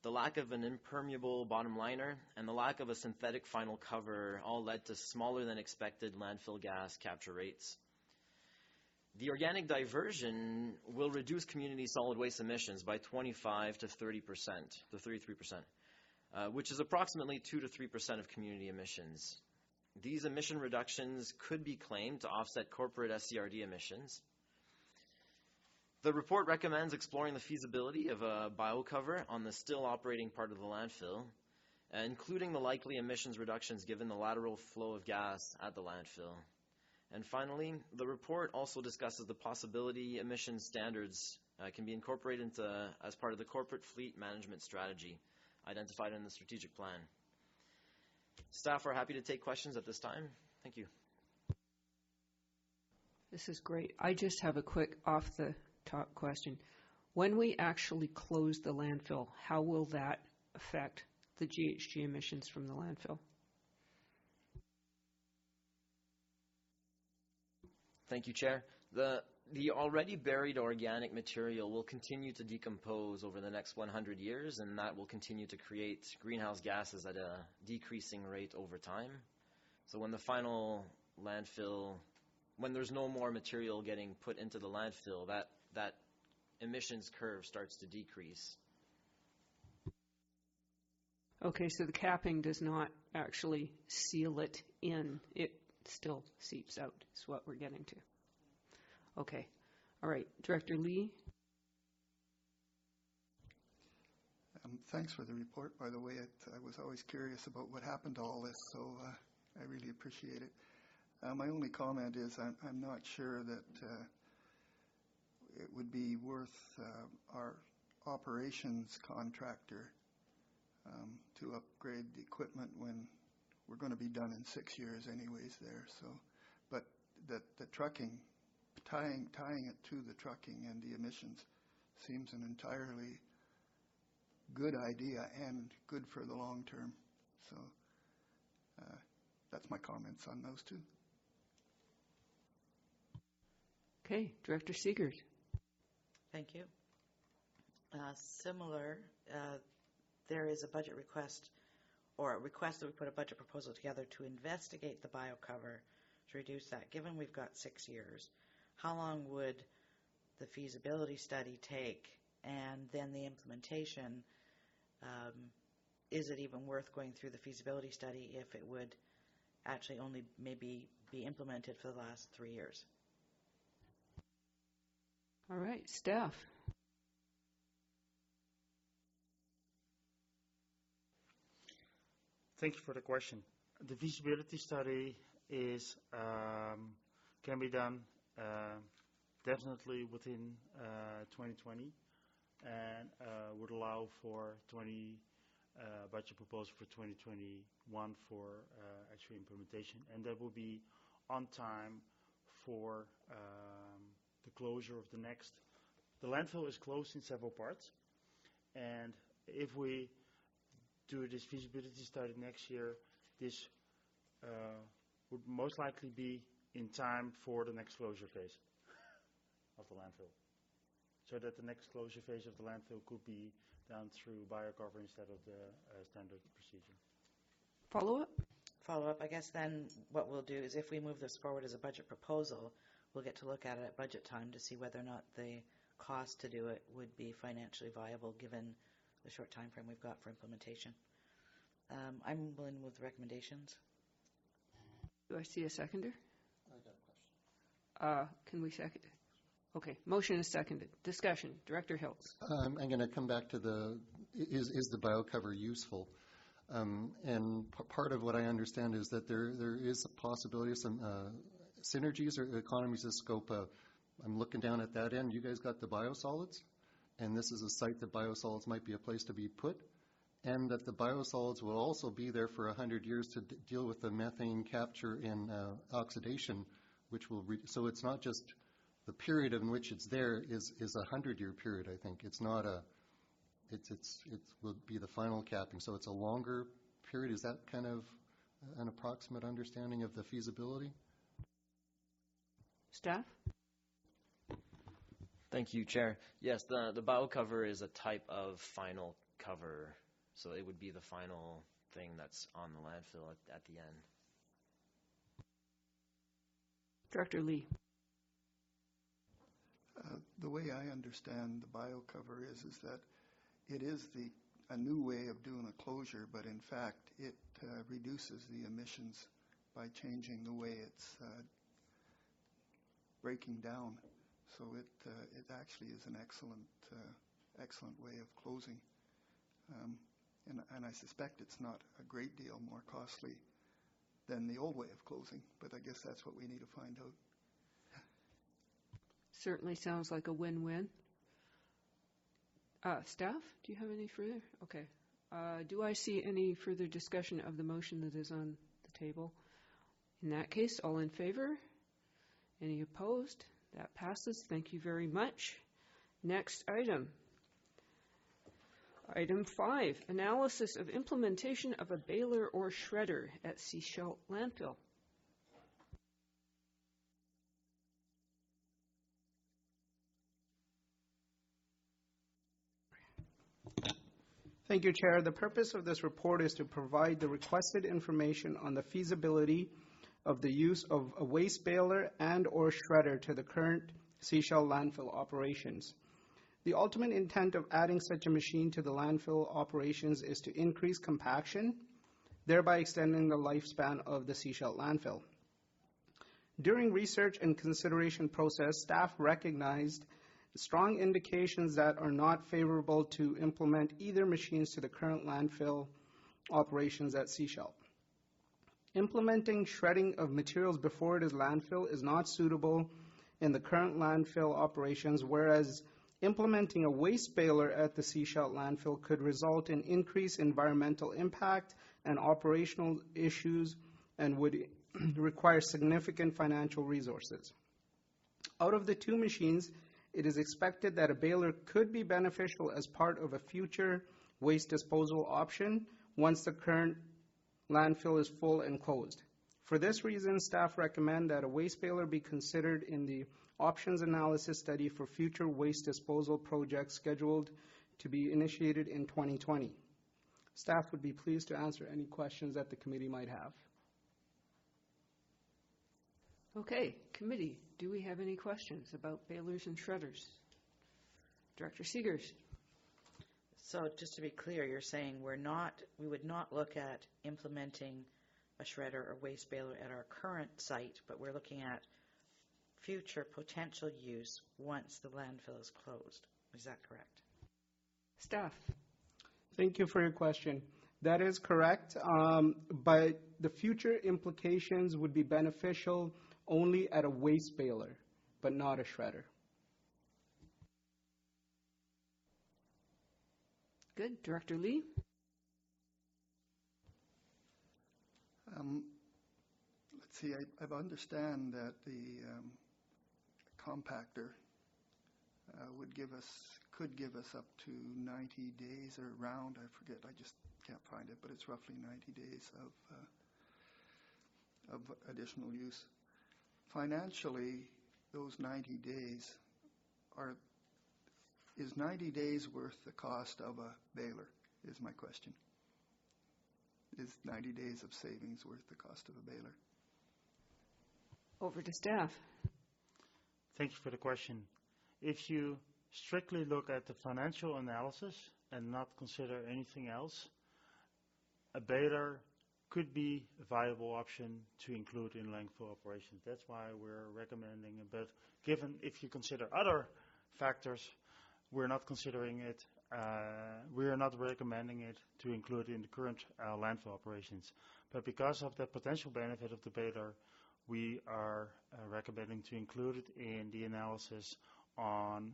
the lack of an impermeable bottom liner, and the lack of a synthetic final cover all led to smaller than expected landfill gas capture rates. The organic diversion will reduce community solid waste emissions by 25 to 30%, to 33%, which is approximately 2 to 3% of community emissions. These emission reductions could be claimed to offset corporate SCRD emissions. The report recommends exploring the feasibility of a biocover on the still operating part of the landfill, including the likely emissions reductions given the lateral flow of gas at the landfill. And finally, the report also discusses the possibility emission standards can be incorporated as part of the corporate fleet management strategy identified in the strategic plan. Staff are happy to take questions at this time. Thank you. This is great. I just have a quick off-the-top question. When we actually close the landfill, how will that affect the GHG emissions from the landfill? Thank you, Chair. The already buried organic material will continue to decompose over the next 100 years, and that will continue to create greenhouse gases at a decreasing rate over time. So when the final landfill, when there's no more material getting put into the landfill, that emissions curve starts to decrease. Okay, so the capping does not actually seal it in. It still seeps out, is what we're getting to. Okay. All right. Director Lee? Thanks for the report, by the way. I was always curious about what happened to all this, so I really appreciate it. My only comment is I'm not sure that it would be worth our operations contractor to upgrade the equipment when we're going to be done in 6 years anyways there. So, but the trucking, tying it to the trucking and the emissions seems an entirely good idea and good for the long term. So that's my comments on those two. Okay. Director Seegers? Thank you. Similar, there is a budget request, or a request that we put a budget proposal together to investigate the biocover to reduce that. Given we've got 6 years, how long would the feasibility study take, and then the implementation? Is it even worth going through the feasibility study if it would actually only maybe be implemented for the last 3 years? All right. Staff? Thank you for the question. The feasibility study is can be done definitely within 2020 and would allow for budget proposal for 2021 for actual implementation, and that will be on time for the closure of the landfill is closed in several parts, and if we do this feasibility study next year, this would most likely be in time for the next closure phase of the landfill, so that the next closure phase of the landfill could be done through biocover instead of the standard procedure. Follow-up? Follow-up. I guess then what we'll do is if we move this forward as a budget proposal, we'll get to look at it at budget time to see whether or not the cost to do it would be financially viable given the short time frame we've got for implementation. I'm willing with recommendations. Do I see a seconder? I got a question. Can we second it? Okay. Motion is seconded. Discussion. Director Hiltz. I'm going to come back to is the biocover useful? And part of what I understand is that there is a possibility of some synergies or economies of scope. I'm looking down at that end. You guys got the biosolids, and this is a site that biosolids might be a place to be put. and that the biosolids will also be there for 100 years to deal with the methane capture and oxidation, which will, so it's not just the period in which it's there is a 100-year period, I think. It's not a, it will be the final capping. So it's a longer period. Is that kind of an approximate understanding of the feasibility? Staff? Thank you, Chair. Yes, the biocover is a type of final cover, so it would be the final thing that's on the landfill at the end. Director Lee. The way I understand the biocover is that it is a new way of doing a closure, but in fact it reduces the emissions by changing the way it's breaking down. So it actually is an excellent way of closing. And I suspect it's not a great deal more costly than the old way of closing, but I guess that's what we need to find out. Certainly sounds like a win-win. Staff, do you have any further? Okay. Do I see any further discussion of the motion that is on the table? In that case, all in favor? Any opposed? That passes. Thank you very much. Next item. Item 5, analysis of implementation of a baler or shredder at Sechelt Landfill. Thank you, Chair. The purpose of this report is to provide the requested information on the feasibility of the use of a waste baler and or shredder to the current Sechelt landfill operations. The ultimate intent of adding such a machine to the landfill operations is to increase compaction, thereby extending the lifespan of the Sechelt landfill. During research and consideration process, staff recognized strong indications that are not favorable to implement either machines to the current landfill operations at Sechelt. Implementing shredding of materials before it is landfill is not suitable in the current landfill operations, whereas implementing a waste baler at the Sechelt landfill could result in increased environmental impact and operational issues and would require significant financial resources. Out of the two machines, it is expected that a baler could be beneficial as part of a future waste disposal option once the current landfill is full and closed. For this reason, staff recommend that a waste baler be considered in the options analysis study for future waste disposal projects scheduled to be initiated in 2020. Staff would be pleased to answer any questions that the committee might have. Okay, committee, do we have any questions about balers and shredders? Director Seegers. So just to be clear, you're saying we would not look at implementing a shredder or waste baler at our current site, but we're looking at future potential use once the landfill is closed. Is that correct? Staff. Thank you for your question. That is correct, but the future implications would be beneficial only at a waste baler, but not a shredder. Good. Director Lee? Let's see, I understand that the compactor could give us up to 90 days or around, I forget, I just can't find it, but it's roughly 90 days of additional use. Financially, those 90 days is 90 days worth the cost of a baler, is my question. Is 90 days of savings worth the cost of a baler? Over to staff. Thank you for the question. If you strictly look at the financial analysis and not consider anything else, a baler could be a viable option to include in landfill operations. That's why we're recommending it. But given if you consider other factors, we're not considering it. We are not recommending it to include in the current landfill operations. But because of the potential benefit of the baler, we are recommending to include it in the analysis on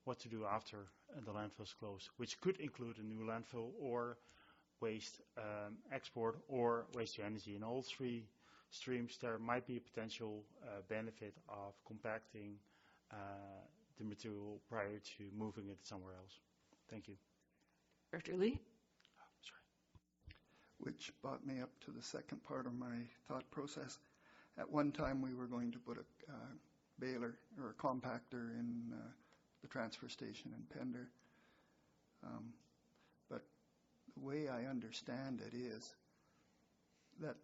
what to do after the landfills close, which could include a new landfill or waste export or waste to energy. In all three streams, there might be a potential benefit of compacting the material prior to moving it somewhere else. Thank you. Director Lee? Which brought me up to the second part of my thought process. At one time, we were going to put a baler or a compactor in the transfer station in Pender. But the way I understand it is that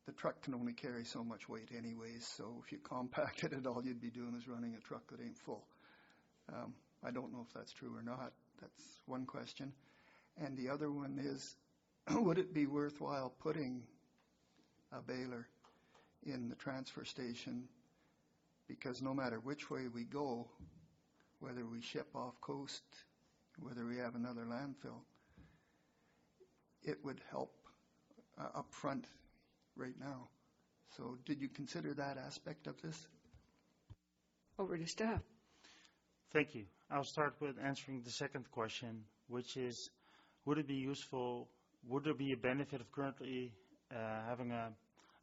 the truck can only carry so much weight anyways, so if you compacted it, all you'd be doing is running a truck that ain't full. I don't know if that's true or not. That's one question. And the other one is, would it be worthwhile putting a baler in the transfer station? Because no matter which way we go, whether we ship off coast, whether we have another landfill, it would help up front right now. So did you consider that aspect of this? Over to staff. Thank you. I'll start with answering the second question, which is, would it be useful, would there be a benefit of currently having a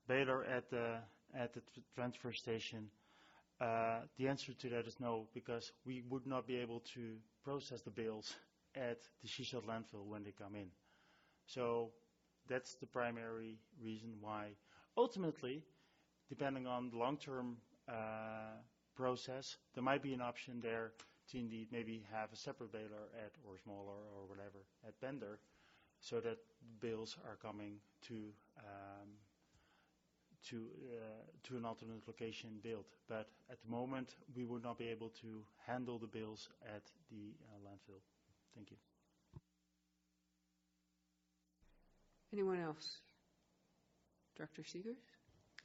baler at the transfer station? The answer to that is no, because we would not be able to process the bales at the Sheshaft landfill when they come in. So that's the primary reason why. Ultimately, depending on the long-term process, there might be an option there to indeed maybe have a separate baler at, or smaller or whatever, at Pender, so that bales are coming to an alternate location built. But at the moment, we would not be able to handle the bales at the landfill. Thank you. Anyone else? Director Seegers?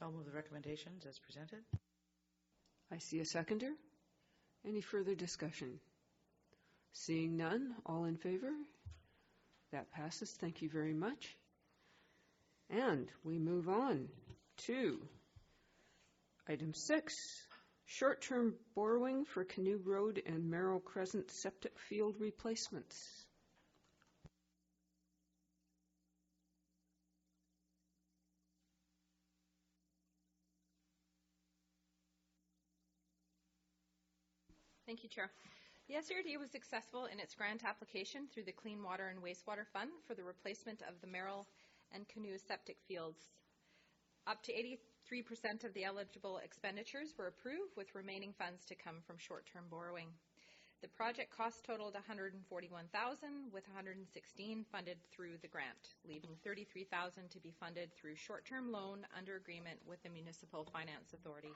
I'll move the recommendations as presented. I see a seconder. Any further discussion? Seeing none, all in favor? That passes. Thank you very much. And we move on to item 6, short-term borrowing for Canoe Road and Merrill Crescent septic field replacements. Thank you, Chair. The SRD was successful in its grant application through the Clean Water and Wastewater Fund for the replacement of the Merrill and Canoe septic fields. Up to 83% of the eligible expenditures were approved, with remaining funds to come from short-term borrowing. The project cost totaled $141,000, with $116,000 funded through the grant, leaving $33,000 to be funded through short-term loan under agreement with the Municipal Finance Authority.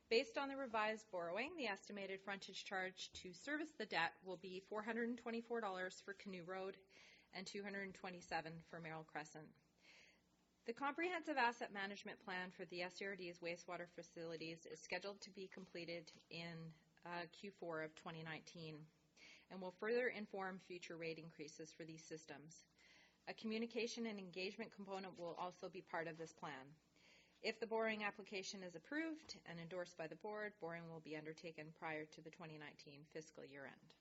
Based on the revised borrowing, the estimated frontage charge to service the debt will be $424 for Canoe Road and $227 for Merrill Crescent. The comprehensive asset management plan for the SRD's wastewater facilities is scheduled to be completed in Q4 of 2019 and will further inform future rate increases for these systems. A communication and engagement component will also be part of this plan. If the borrowing application is approved and endorsed by the board, borrowing will be undertaken prior to the 2019 fiscal year end.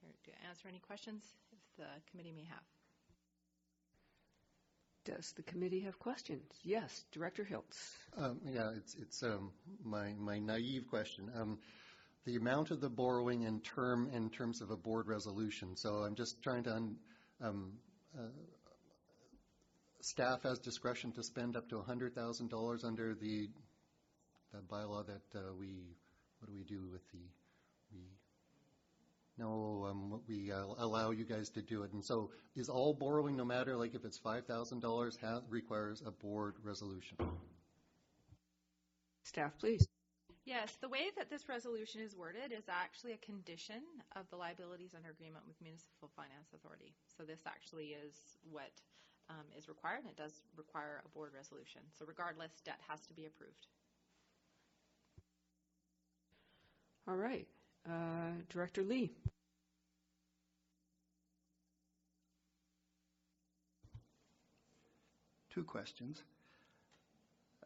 Here to answer any questions if the committee may have. Does the committee have questions? Yes, Director Hiltz. Yeah, it's my naive question. The amount of the borrowing in terms of a board resolution. So I'm just trying to staff has discretion to spend up to $100,000 under the bylaw that what do we do with we allow you guys to do it. And so is all borrowing, no matter like if it's $5,000, requires a board resolution? Staff, please. Yes, the way that this resolution is worded is actually a condition of the liabilities under agreement with Municipal Finance Authority. So this actually is what is required, and it does require a board resolution. So regardless, debt has to be approved. All right. Director Lee. Two questions.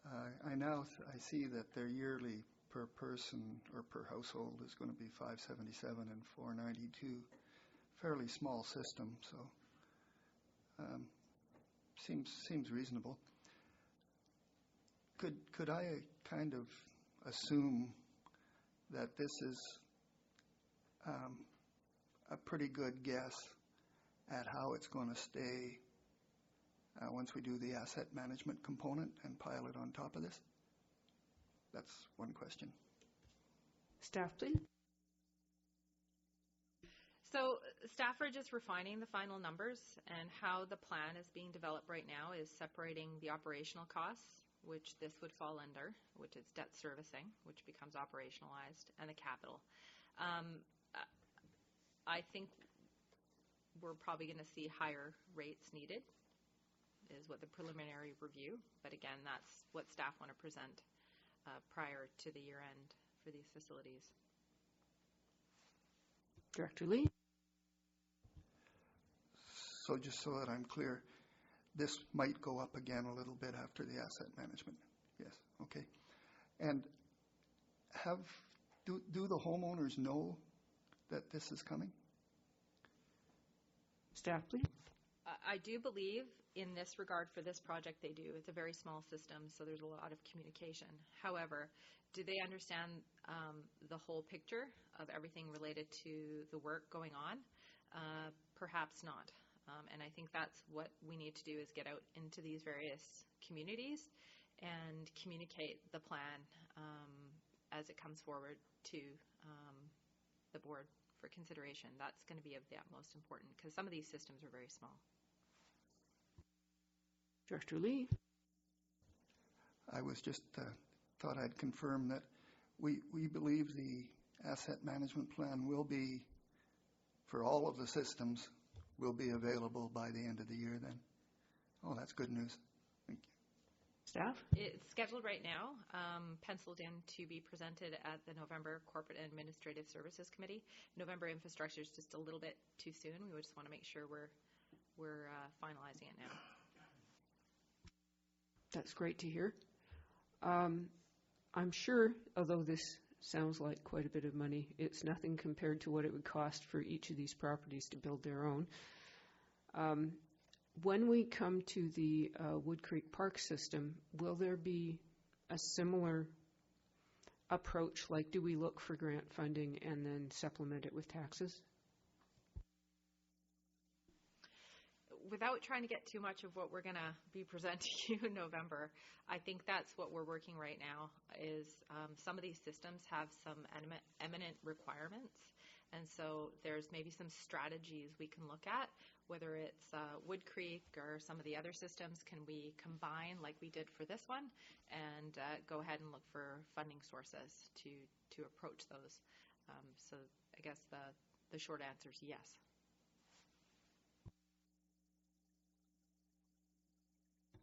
I see that their yearly per person or per household is going to be $577 and $492. Fairly small system, so seems reasonable. Could I kind of assume that this is a pretty good guess at how it's going to stay once we do the asset management component and pile it on top of this? That's one question. Staff, please. So staff are just refining the final numbers, and how the plan is being developed right now is separating the operational costs, which this would fall under, which is debt servicing, which becomes operationalized, and the capital. I think we're probably going to see higher rates needed, is what the preliminary review, but again, that's what staff want to present prior to the year end for these facilities. Director Lee. So just so that I'm clear, this might go up again a little bit after the asset management. Yes, okay. And do the homeowners know that this is coming? Staff, please. I do believe in this regard for this project they do. It's a very small system, so there's a lot of communication. However, do they understand the whole picture of everything related to the work going on? Perhaps not. And I think that's what we need to do, is get out into these various communities and communicate the plan as it comes forward to the board for consideration. That's going to be of the utmost importance, because some of these systems are very small. Director Lee. I was just thought I'd confirm that we believe the asset management plan will be, for all of the systems, will be available by the end of the year then. Oh, that's good news. Thank you. Staff? It's scheduled right now, penciled in to be presented at the November Corporate and Administrative Services Committee. November infrastructure is just a little bit too soon. We just want to make sure we're finalizing it now. That's great to hear. I'm sure, although this sounds like quite a bit of money, it's nothing compared to what it would cost for each of these properties to build their own. When we come to the Wood Creek Park system, will there be a similar approach? Like, do we look for grant funding and then supplement it with taxes? Without trying to get too much of what we're going to be presenting you in November, I think that's what we're working right now, is some of these systems have some eminent requirements. And so there's maybe some strategies we can look at, whether it's Wood Creek or some of the other systems. Can we combine, like we did for this one, and go ahead and look for funding sources to approach those? So I guess the short answer is yes.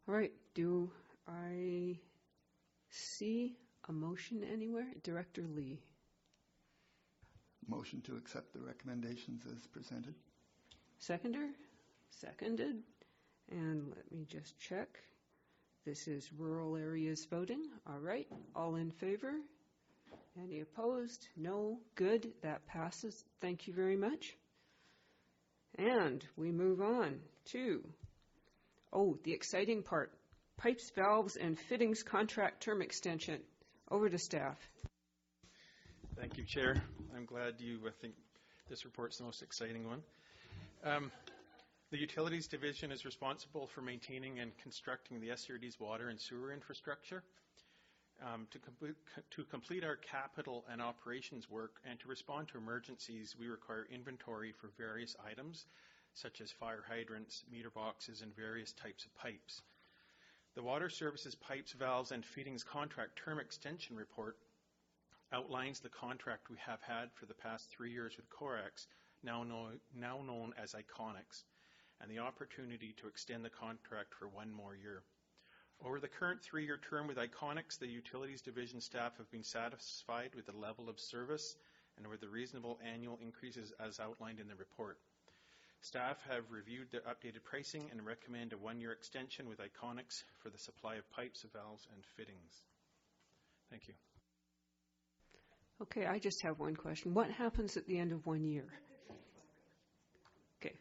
All right. Do I see a motion anywhere? Director Lee. Motion to accept the recommendations as presented. Seconder? Seconded. And let me just check. This is rural areas voting. All right. All in favor? Any opposed? No? Good. That passes. Thank you very much. And we move on to, the exciting part. Pipes, valves, and fittings contract term extension. Over to staff. Thank you, Chair. I'm glad I think this report's the most exciting one. The Utilities Division is responsible for maintaining and constructing the SCRD's water and sewer infrastructure. To complete our capital and operations work and to respond to emergencies, we require inventory for various items, such as fire hydrants, meter boxes, and various types of pipes. The Water Services Pipes, Valves, and Fittings Contract Term Extension Report outlines the contract we have had for the past 3 years with Corex, now known as Iconics, and the opportunity to extend the contract for 1 more year. Over the current 3-year term with Iconics, the Utilities Division staff have been satisfied with the level of service and with the reasonable annual increases as outlined in the report. Staff have reviewed the updated pricing and recommend a 1-year extension with Iconics for the supply of pipes, valves, and fittings. Thank you. Okay, I just have one question. What happens at the end of 1 year? Okay.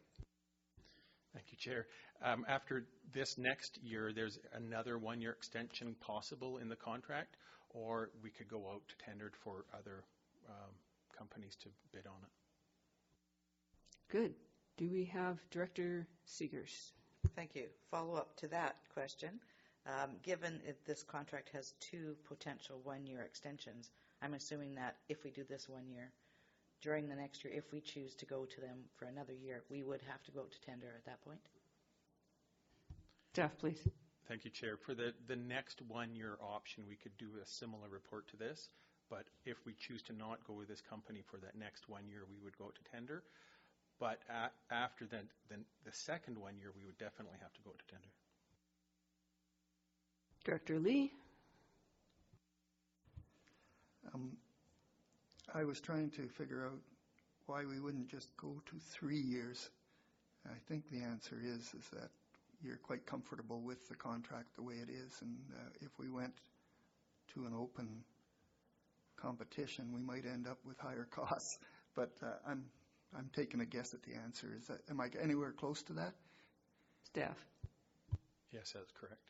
Thank you, Chair. After this next year, there's another 1-year extension possible in the contract, or we could go out to tender for other companies to bid on it. Good. Do we have Director Seegers? Thank you. Follow up to that question. Given this contract has 2 potential 1-year extensions, I'm assuming that if we do this 1 year, during the next year, if we choose to go to them for another year, we would have to go to tender at that point? Staff, please. Thank you, Chair. For the next 1-year option, we could do a similar report to this, but if we choose to not go with this company for that next 1 year, we would go to tender. But after the second 1 year, we would definitely have to go to tender. Director Lee? I was trying to figure out why we wouldn't just go to 3 years. I think the answer is that you're quite comfortable with the contract the way it is, and if we went to an open competition, we might end up with higher costs. But I'm taking a guess at the answer. Am I anywhere close to that? Staff? Yes, that's correct.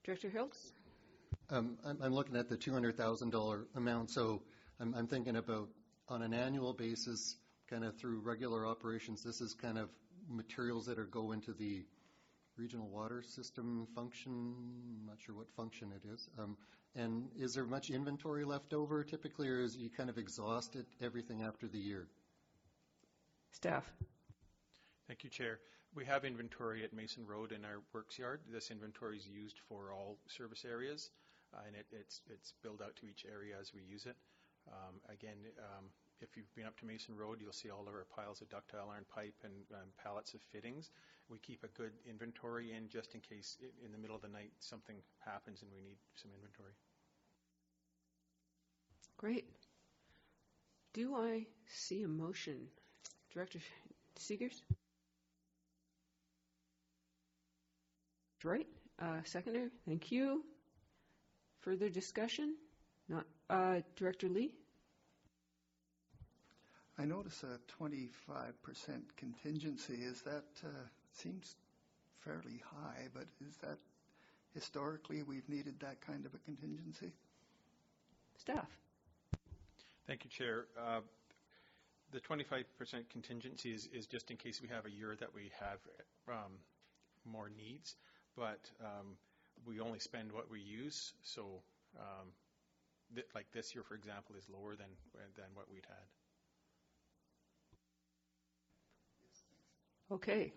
Director Hiltz? I'm looking at the $200,000 amount, so I'm thinking about on an annual basis, kind of through regular operations, this is kind of materials that go into the regional water system function. I'm not sure what function it is. And is there much inventory left over typically, or is you kind of exhausted everything after the year? Staff? Thank you, Chair. We have inventory at Mason Road in our works yard. This inventory is used for all service areas, and it's billed out to each area as we use it. Again, if you've been up to Mason Road, you'll see all of our piles of ductile iron pipe and pallets of fittings. We keep a good inventory in just in case in the middle of the night something happens and we need some inventory. Great. Do I see a motion? Director Seegers? Right. Seconder, thank you. Further discussion? Not. Director Lee? I notice a 25% contingency. Is that seems fairly high, but is that historically we've needed that kind of a contingency? Staff? Thank you, Chair. The 25% contingency is just in case we have a year that we have more needs, but we only spend what we use. So, like this year, for example, is lower than what we'd had. Okay.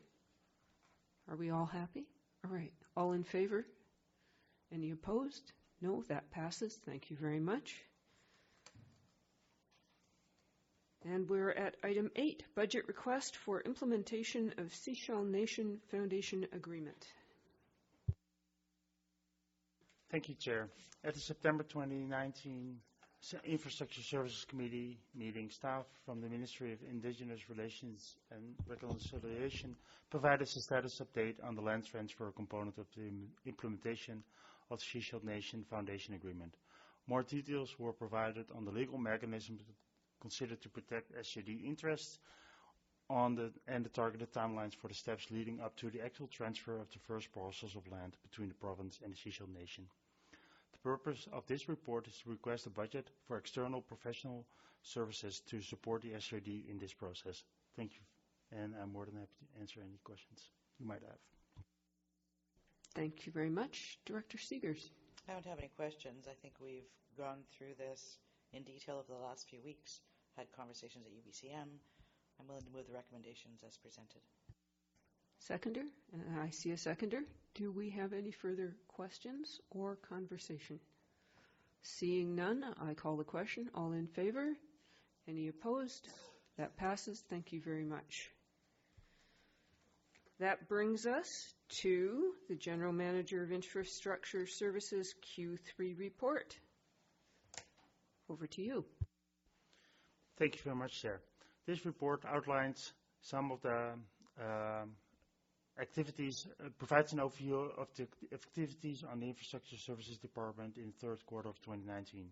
Are we all happy? All right. All in favor? Any opposed? No, that passes. Thank you very much. And we're at item 8, budget request for implementation of Sechelt Nation Foundation Agreement. Thank you, Chair. At the September 2019 Infrastructure Services Committee meeting, staff from the Ministry of Indigenous Relations and Reconciliation provided a status update on the land transfer component of the implementation of the Sechelt Nation Foundation Agreement. More details were provided on the legal mechanisms considered to protect SJD interests and the targeted timelines for the steps leading up to the actual transfer of the first parcels of land between the province and the Sechelt Nation. The purpose of this report is to request a budget for external professional services to support the SJD in this process. Thank you, and I'm more than happy to answer any questions you might have. Thank you very much. Director Seegers. I don't have any questions. I think we've gone through this in detail over the last few weeks, had conversations at UBCM. I'm willing to move the recommendations as presented. Seconder? I see a seconder. Do we have any further questions or conversation? Seeing none, I call the question. All in favor? Any opposed? That passes. Thank you very much. That brings us to the General Manager of Infrastructure Services Q3 report. Over to you. Thank you very much, Chair. This report outlines some of the activities, provides an overview of the activities on the Infrastructure Services Department in the third quarter of 2019.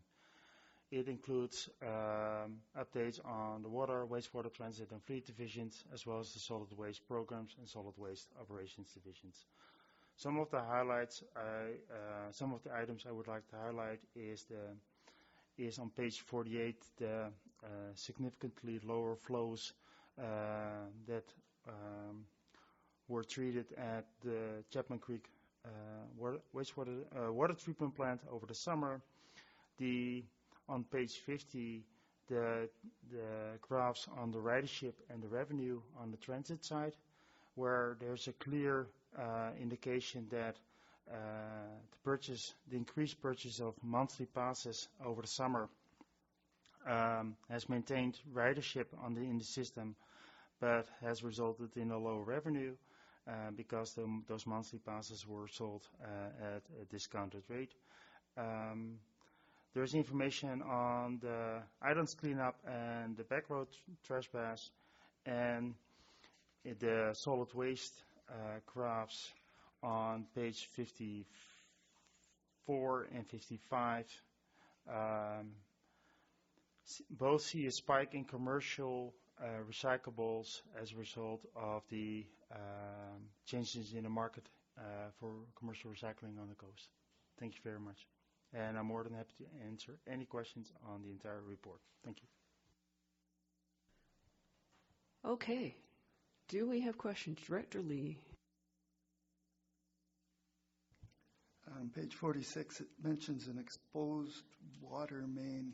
It includes updates on the water, wastewater transit, and fleet divisions, as well as the solid waste programs and solid waste operations divisions. Some of the highlights, some of the items I would like to highlight is on page 48 the significantly lower flows that were treated at the Chapman Creek water treatment plant over the summer. On page 50, the graphs on the ridership and the revenue on the transit side, where there's a clear indication that the increased purchase of monthly passes over the summer has maintained ridership in the system, but has resulted in a low revenue because those monthly passes were sold at a discounted rate. There's information on the islands cleanup and the backroad trash bags, and the solid waste graphs on page 54 and 55 both see a spike in commercial recyclables as a result of the changes in the market for commercial recycling on the coast. Thank you very much. And I'm more than happy to answer any questions on the entire report. Thank you. Okay. Do we have questions? Director Lee. On page 46, it mentions an exposed water main,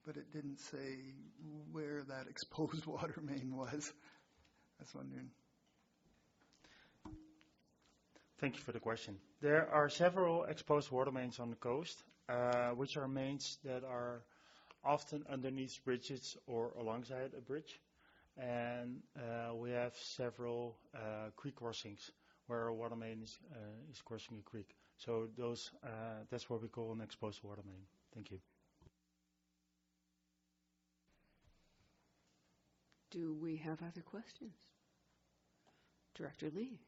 but it didn't say where that exposed water main was. I was wondering. Thank you for the question. There are several exposed water mains on the coast, which are mains that are often underneath bridges or alongside a bridge. And we have several creek crossings where a water main is crossing a creek. So that's what we call an exposed water main. Thank you. Do we have other questions? Director Lee.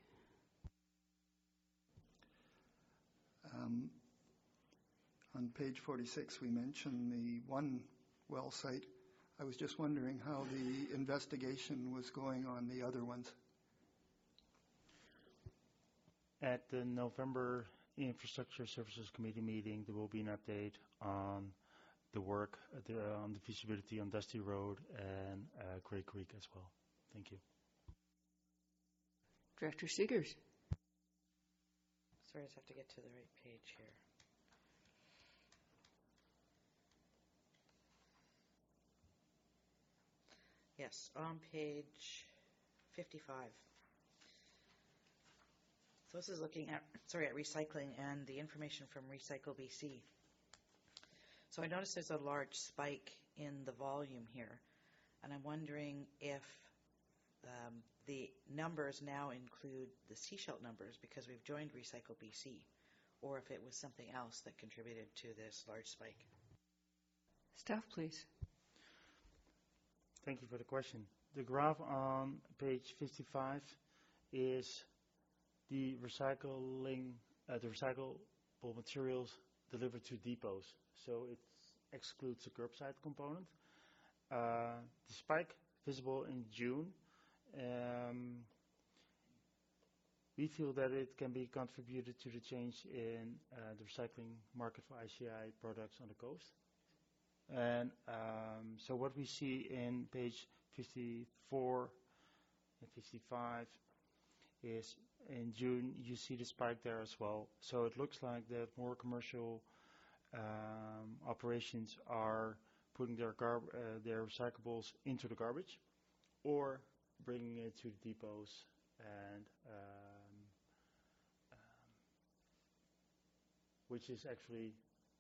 On page 46, we mentioned the one well site. I was just wondering how the investigation was going on the other ones. At the November Infrastructure Services Committee meeting, there will be an update on the work, on the feasibility on Dusty Road and Grey Creek as well. Thank you. Director Seegers. Sorry, I just have to get to the right page here. Yes, on page 55. So this is looking at recycling and the information from Recycle BC. So I noticed there's a large spike in the volume here, and I'm wondering if the numbers now include the Seashell numbers because we've joined Recycle BC, or if it was something else that contributed to this large spike. Staff, please. Thank you for the question. The graph on page 55 is the recycling, the recyclable materials delivered to depots. So it excludes the curbside component. The spike visible in June, we feel that it can be contributed to the change in the recycling market for ICI products on the coast. And so what we see in page 54 and 55 is in June you see the spike there as well. So it looks like that more commercial operations are putting their recyclables into the garbage or bringing it to the depots, and which is actually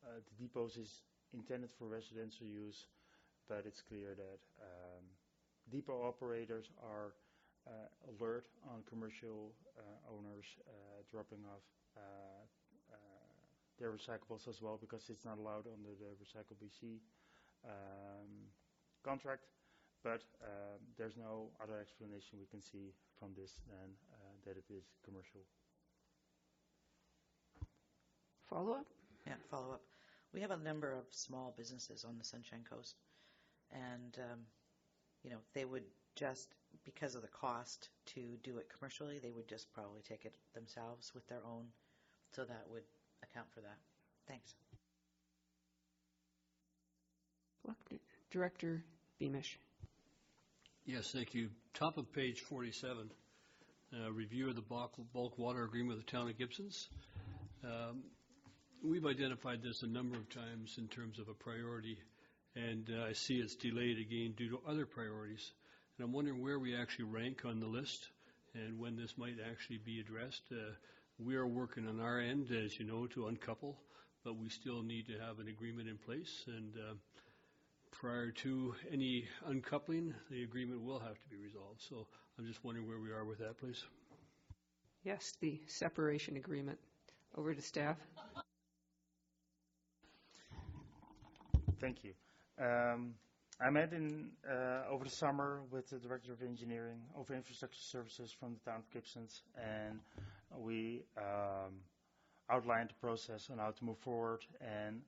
the depots is intended for residential use, but it's clear that depot operators are alert on commercial owners dropping off their recyclables as well, because it's not allowed under the Recycle BC contract. But there's no other explanation we can see from this than that it is commercial. Follow-up? Yeah, follow-up. We have a number of small businesses on the Sunshine Coast, and they would just, because of the cost to do it commercially, they would just probably take it themselves with their own, so that would account for that. Thanks. Director Beamish. Yes, thank you. Top of page 47, review of the bulk water agreement with the town of Gibsons. We've identified this a number of times in terms of a priority, and I see it's delayed again due to other priorities. And I'm wondering where we actually rank on the list and when this might actually be addressed. We are working on our end, as you know, to uncouple, but we still need to have an agreement in place. And prior to any uncoupling, the agreement will have to be resolved. So I'm just wondering where we are with that, please. Yes, the separation agreement. Over to staff. Thank you. I met over the summer with the Director of Engineering over Infrastructure Services from the town of Gibsons, and we outlined the process on how to move forward, and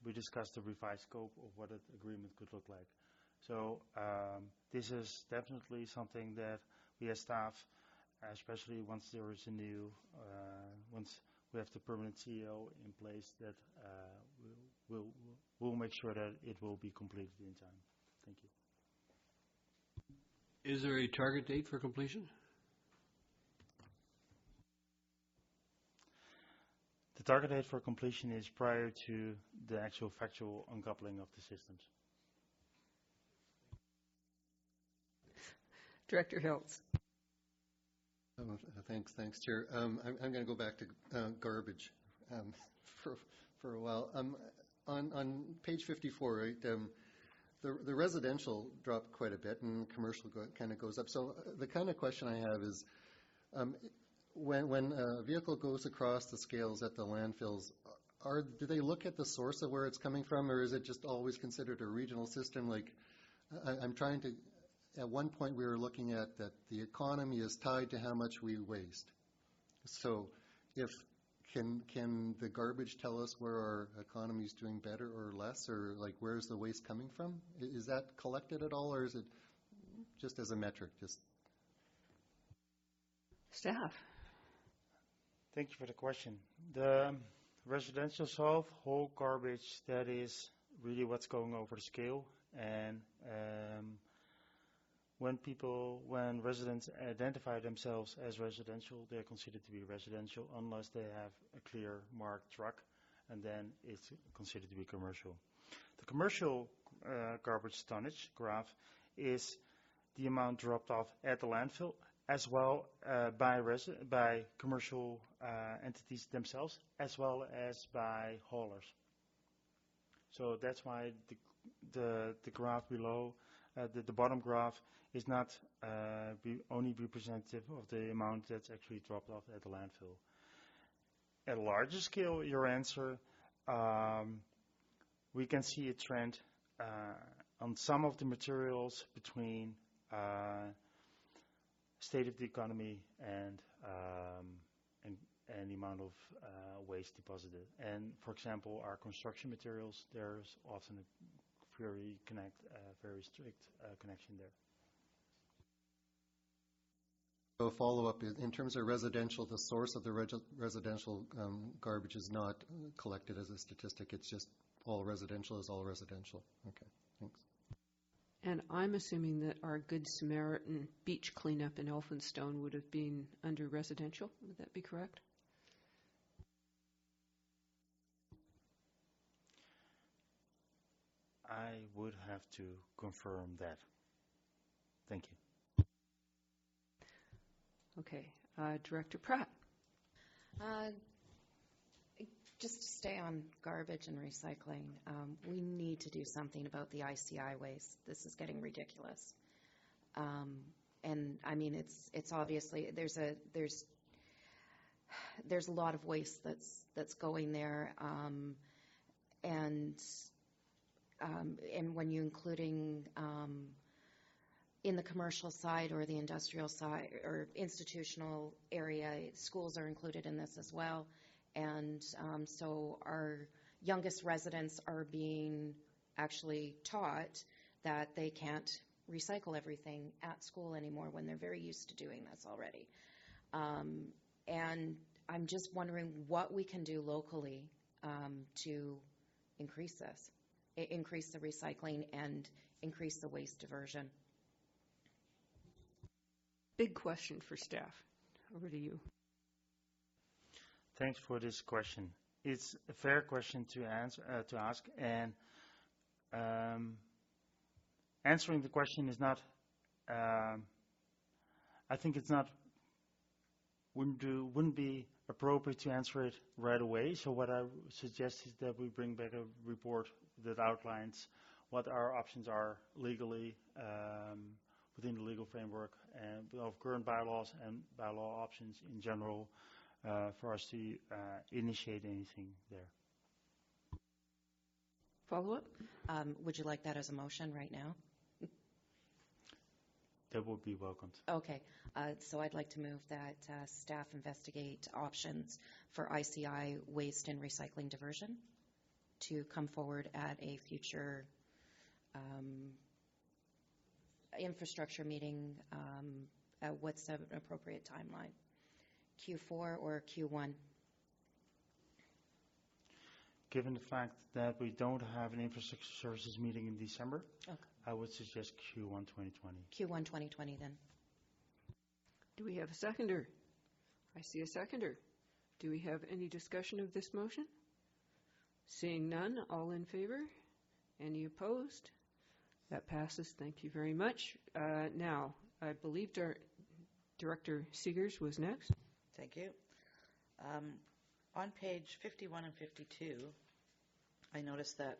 we discussed the revised scope of what an agreement could look like. So this is definitely something that we as staff, especially once there is once we have the permanent CEO in place, that we'll make sure that it will be completed in time. Thank you. Is there a target date for completion? The target date for completion is prior to the actual factual uncoupling of the systems. Director Hiltz. Thanks, Chair. I'm going to go back to garbage for a while. On page 54, right, the residential dropped quite a bit, and commercial kind of goes up. So the kind of question I have is, when a vehicle goes across the scales at the landfills, do they look at the source of where it's coming from, or is it just always considered a regional system? Like, I'm trying to. At one point, we were looking at that the economy is tied to how much we waste. So, can the garbage tell us where our economy is doing better or less, or like where's the waste coming from? Is that collected at all, or is it just as a metric? Staff. Thank you for the question. The residential solve whole garbage, that is really what's going over the scale, and when residents identify themselves as residential, they're considered to be residential unless they have a clear marked truck, and then it's considered to be commercial. The commercial garbage tonnage graph is the amount dropped off at the landfill, as well by commercial entities themselves, as well as by haulers. So that's why the graph below, the bottom graph, is not only representative of the amount that's actually dropped off at the landfill. At a larger scale, your answer, we can see a trend on some of the materials between state of the economy and the amount of waste deposited. And for example, our construction materials, there's often a very strict connection there. So a follow-up is, in terms of residential, the source of the residential garbage is not collected as a statistic. It's just all residential is all residential. Okay, thanks. And I'm assuming that our Good Samaritan beach cleanup in Elphinstone would have been under residential. Would that be correct? I would have to confirm that. Thank you. Okay. Director Pratt. Just to stay on garbage and recycling, we need to do something about the ICI waste. This is getting ridiculous. And I mean, it's obviously there's a lot of waste that's going there, and when you're including in the commercial side or the industrial side or institutional area, schools are included in this as well. And so our youngest residents are being actually taught that they can't recycle everything at school anymore when they're very used to doing this already. And I'm just wondering what we can do locally to increase this, increase the recycling and increase the waste diversion. Big question for staff. Over to you. Thanks for this question. It's a fair question to ask, and answering the question is not. I think it's not. Wouldn't be appropriate to answer it right away. So what I suggest is that we bring back a report that outlines what our options are legally within the legal framework and of current bylaws and bylaw options in general for us to initiate anything there. Follow-up? Would you like that as a motion right now? That would be welcomed. Okay, so I'd like to move that staff investigate options for ICI waste and recycling diversion to come forward at a future infrastructure meeting. What's an appropriate timeline? Q4 or Q1? Given the fact that we don't have an infrastructure services meeting in December, Okay. I would suggest Q1 2020. Q1 2020 then. Do we have a seconder? I see a seconder. Do we have any discussion of this motion? Seeing none, all in favor? Any opposed? That passes. Thank you very much. Now, I believe Director Seegers was next. Thank you. On page 51 and 52, I noticed that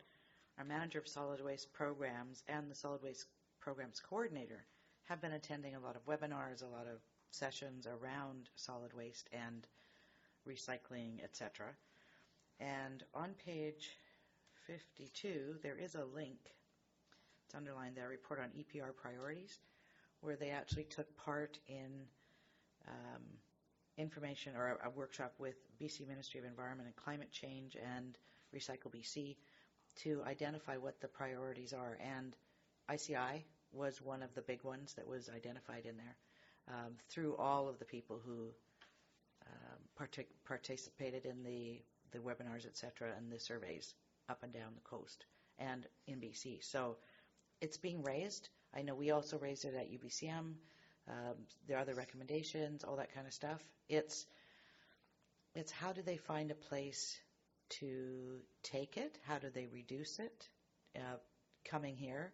our manager of solid waste programs and the solid waste programs coordinator have been attending a lot of webinars, a lot of sessions around solid waste and recycling, etc. And on page 52, there is a link. It's underlined there, report on EPR priorities, where they actually took part in information or a workshop with BC Ministry of Environment and Climate Change and Recycle BC to identify what the priorities are. And ICI was one of the big ones that was identified in there through all of the people who participated in the webinars, et cetera, and the surveys up and down the coast and in BC. So it's being raised. I know we also raised it at UBCM. There are other recommendations, all that kind of stuff. It's how do they find a place to take it? How do they reduce it coming here?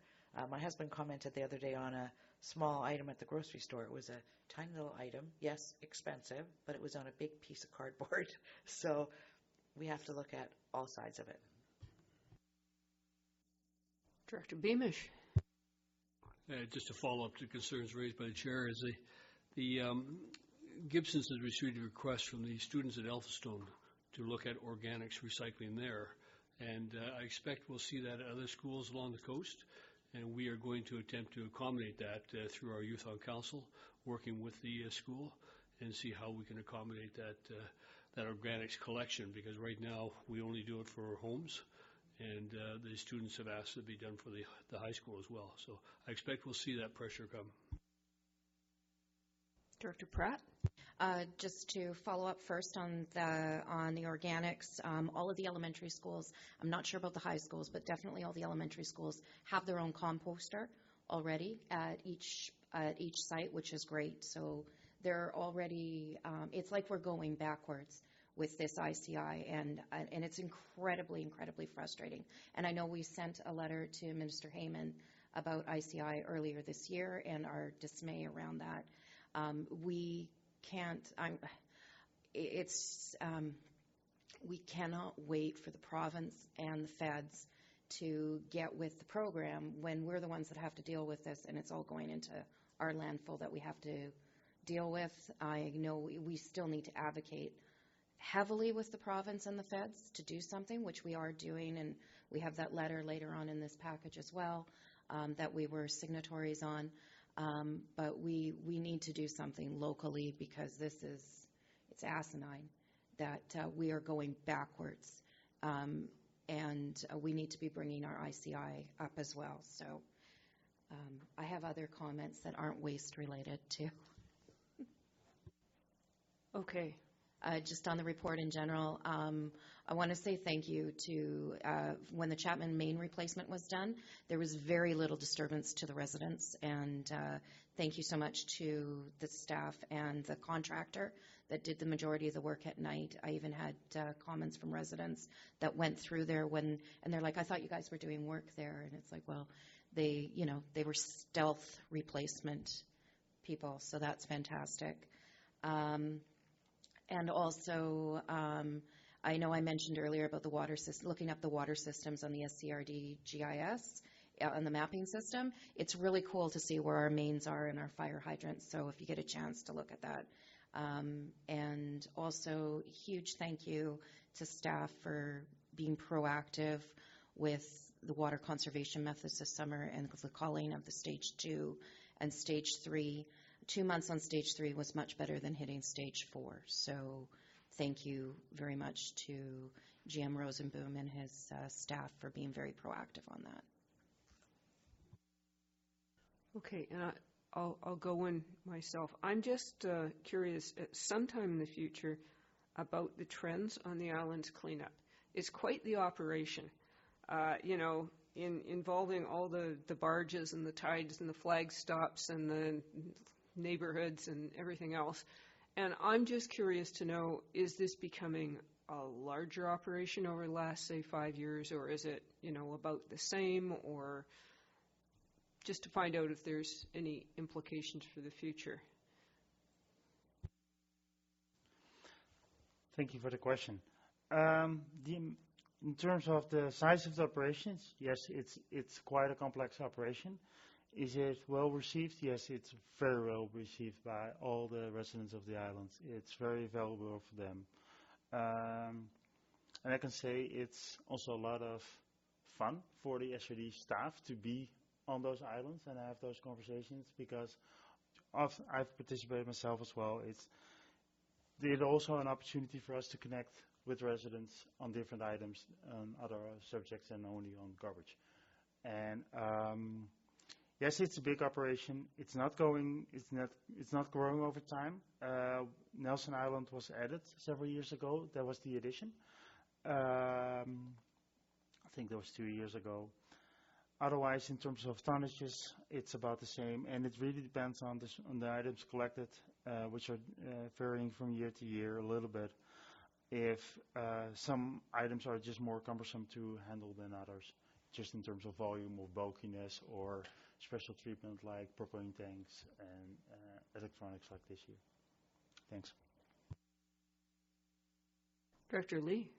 My husband commented the other day on a small item at the grocery store. It was a tiny little item, yes, expensive, but it was on a big piece of cardboard. So we have to look at all sides of it. Director Beamish. Just to follow up to concerns raised by the chair, is the Gibson's has received a request from the students at Elphinstone to look at organics recycling there, and I expect we'll see that at other schools along the coast, and we are going to attempt to accommodate that through our Youth on Council, working with the school, and see how we can accommodate that organics collection, because right now we only do it for homes. And the students have asked to be done for the high school as well. So I expect we'll see that pressure come. Director Pratt? Just to follow up first on the organics, all of the elementary schools, I'm not sure about the high schools, but definitely all the elementary schools have their own composter already at each site, which is great. So they're already, it's like we're going backwards with this ICI, and it's incredibly, incredibly frustrating. And I know we sent a letter to Minister Heyman about ICI earlier this year and our dismay around that. We cannot wait for the province and the feds to get with the program when we're the ones that have to deal with this, and it's all going into our landfill that we have to deal with. I know we still need to advocate heavily with the province and the feds to do something, which we are doing, and we have that letter later on in this package as well that we were signatories on. But we need to do something locally, because it's asinine that we are going backwards. and we need to be bringing our ICI up as well. So I have other comments that aren't waste related too. Okay. Just on the report in general, I want to say thank you to, when the Chapman main replacement was done, there was very little disturbance to the residents, and thank you so much to the staff and the contractor that did the majority of the work at night. I even had comments from residents that went through there and they're like, I thought you guys were doing work there, and it's like, well, they were stealth replacement people, so that's fantastic. And also, I know I mentioned earlier about the water system, looking up the water systems on the SCRD GIS, on the mapping system. It's really cool to see where our mains are and our fire hydrants, so if you get a chance to look at that. And also, huge thank you to staff for being proactive with the water conservation methods this summer and the calling of the stage 2 and stage 3. 2 months on stage 3 was much better than hitting stage 4. So thank you very much to GM Rosenboom and his staff for being very proactive on that. Okay, and I'll go in myself. I'm just curious, at sometime in the future, about the trends on the island's cleanup. It's quite the operation, involving all the barges and the tides and the flag stops and the neighborhoods and everything else. And I'm just curious to know, is this becoming a larger operation over the last, say, 5 years, or is it, about the same, or just to find out if there's any implications for the future? Thank you for the question. In terms of the size of the operations, yes, it's quite a complex operation. Is it well received? Yes, it's very well received by all the residents of the islands. It's very valuable for them. And I can say it's also a lot of fun for the SRD staff to be on those islands and have those conversations, because I've participated myself as well. It's also an opportunity for us to connect with residents on different items, on other subjects than only on garbage. And yes, it's a big operation. It's not growing over time. Nelson Island was added several years ago. That was the addition. I think that was 2 years ago. Otherwise, in terms of tonnages, it's about the same, and it really depends on the items collected, which are varying from year to year a little bit. If some items are just more cumbersome to handle than others, just in terms of volume or bulkiness or special treatment like propane tanks and electronics like this year. Thanks. Director Lee.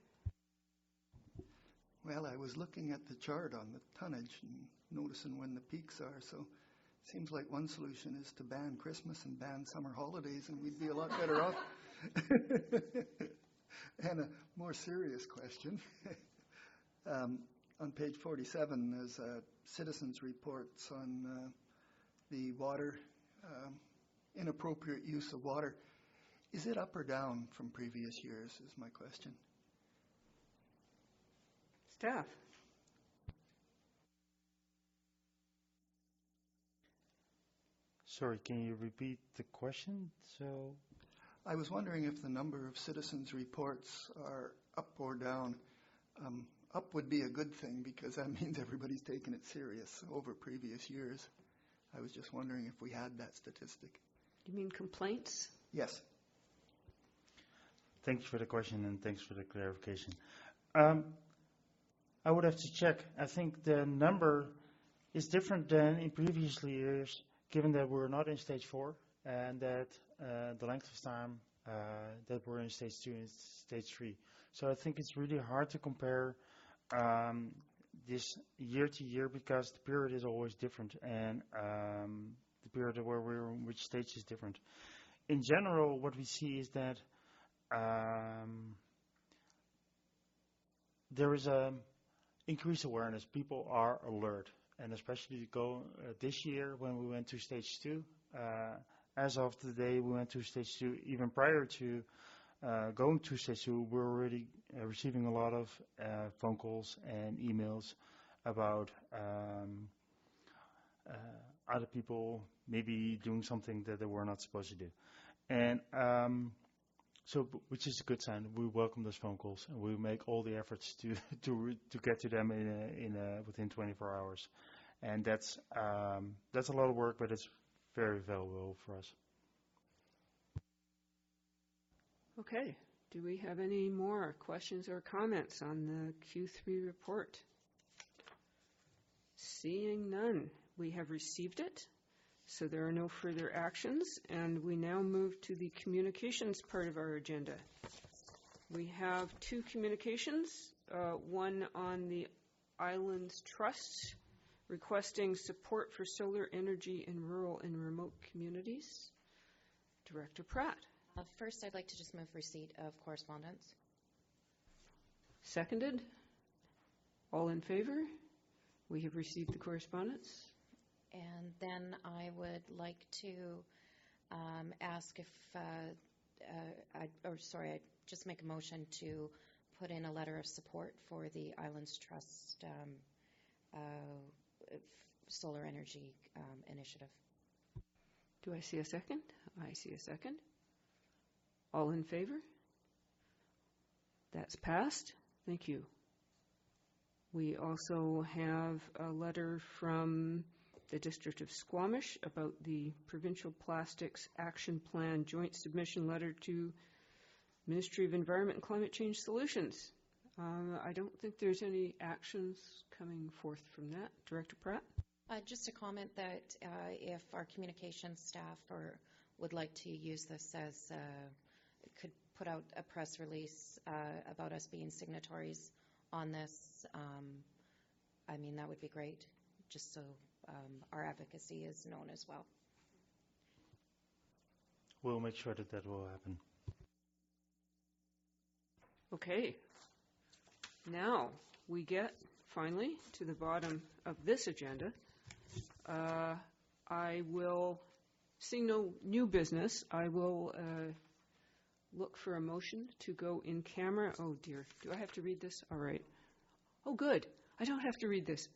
Well, I was looking at the chart on the tonnage and noticing when the peaks are, so it seems like one solution is to ban Christmas and ban summer holidays, and we'd be a lot better off. And a more serious question. On page 47, there's citizens' reports on the water, inappropriate use of water. Is it up or down from previous years, is my question. Staff. Sorry, can you repeat the question? I was wondering if the number of citizens' reports are up or down. Up would be a good thing because that means everybody's taken it serious over previous years. I was just wondering if we had that statistic. You mean complaints? Yes. Thank you for the question and thanks for the clarification. I would have to check. I think the number is different than in previous years, given that we're not in stage 4 and that the length of time that we're in stage 2 and stage 3. So I think it's really hard to compare this year to year because the period is always different and the period where we're in which stage is different. In general, what we see is that there is a increased awareness. People are alert, and especially this year when we went to stage 2. As of today, we went to stage 2 even prior to going to CESU, we're already receiving a lot of phone calls and emails about other people maybe doing something that they were not supposed to do. And which is a good sign. We welcome those phone calls, and we make all the efforts to get to them within 24 hours. And that's a lot of work, but it's very valuable for us. Okay. Do we have any more questions or comments on the Q3 report? Seeing none, we have received it, so there are no further actions, and we now move to the communications part of our agenda. We have two communications, one on the Islands Trust, requesting support for solar energy in rural and remote communities. Director Pratt. First, I'd like to just move receipt of correspondence. Seconded. All in favor? We have received the correspondence. And then I would like to ask if, I'd just make a motion to put in a letter of support for the Islands Trust solar energy initiative. Do I see a second? I see a second. All in favor? That's passed. Thank you. We also have a letter from the District of Squamish about the Provincial Plastics Action Plan joint submission letter to Ministry of Environment and Climate Change Solutions. I don't think there's any actions coming forth from that. Director Pratt? Just a comment that if our communications staff would like to use this as could put out a press release about us being signatories on this, that would be great, just so our advocacy is known as well. We'll make sure that will happen. Okay. Now we get, finally, to the bottom of this agenda. I will, seeing no new business, I will look for a motion to go in camera. Oh, dear. Do I have to read this? All right. Oh, good. I don't have to read this.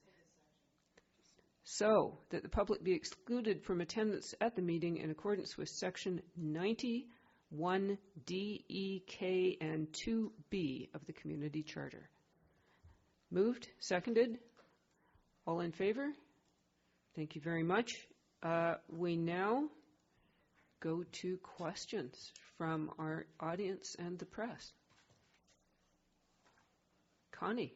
So, that the public be excluded from attendance at the meeting in accordance with Section 91 D, E, K, and 2B of the Community Charter. Moved? Seconded? All in favor? Thank you very much. We now go to questions from our audience and the press. Connie.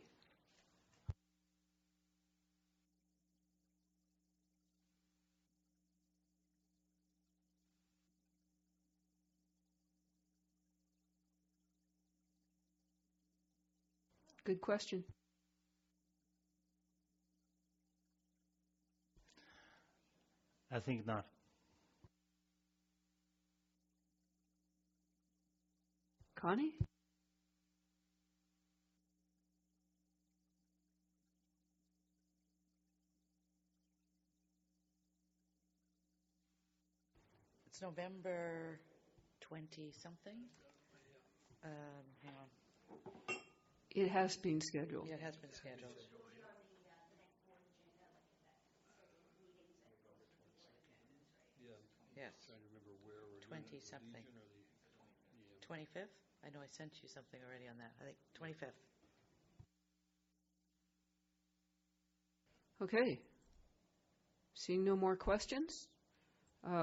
Good question. I think not. Connie? It's November 20-something. Hang on. It has been scheduled. Yeah, it has been scheduled. Yes. 20-something. 25th? I know I sent you something already on that. I think 25th. Okay. Seeing no more questions,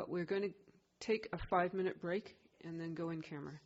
we're going to take a 5-minute break and then go in camera.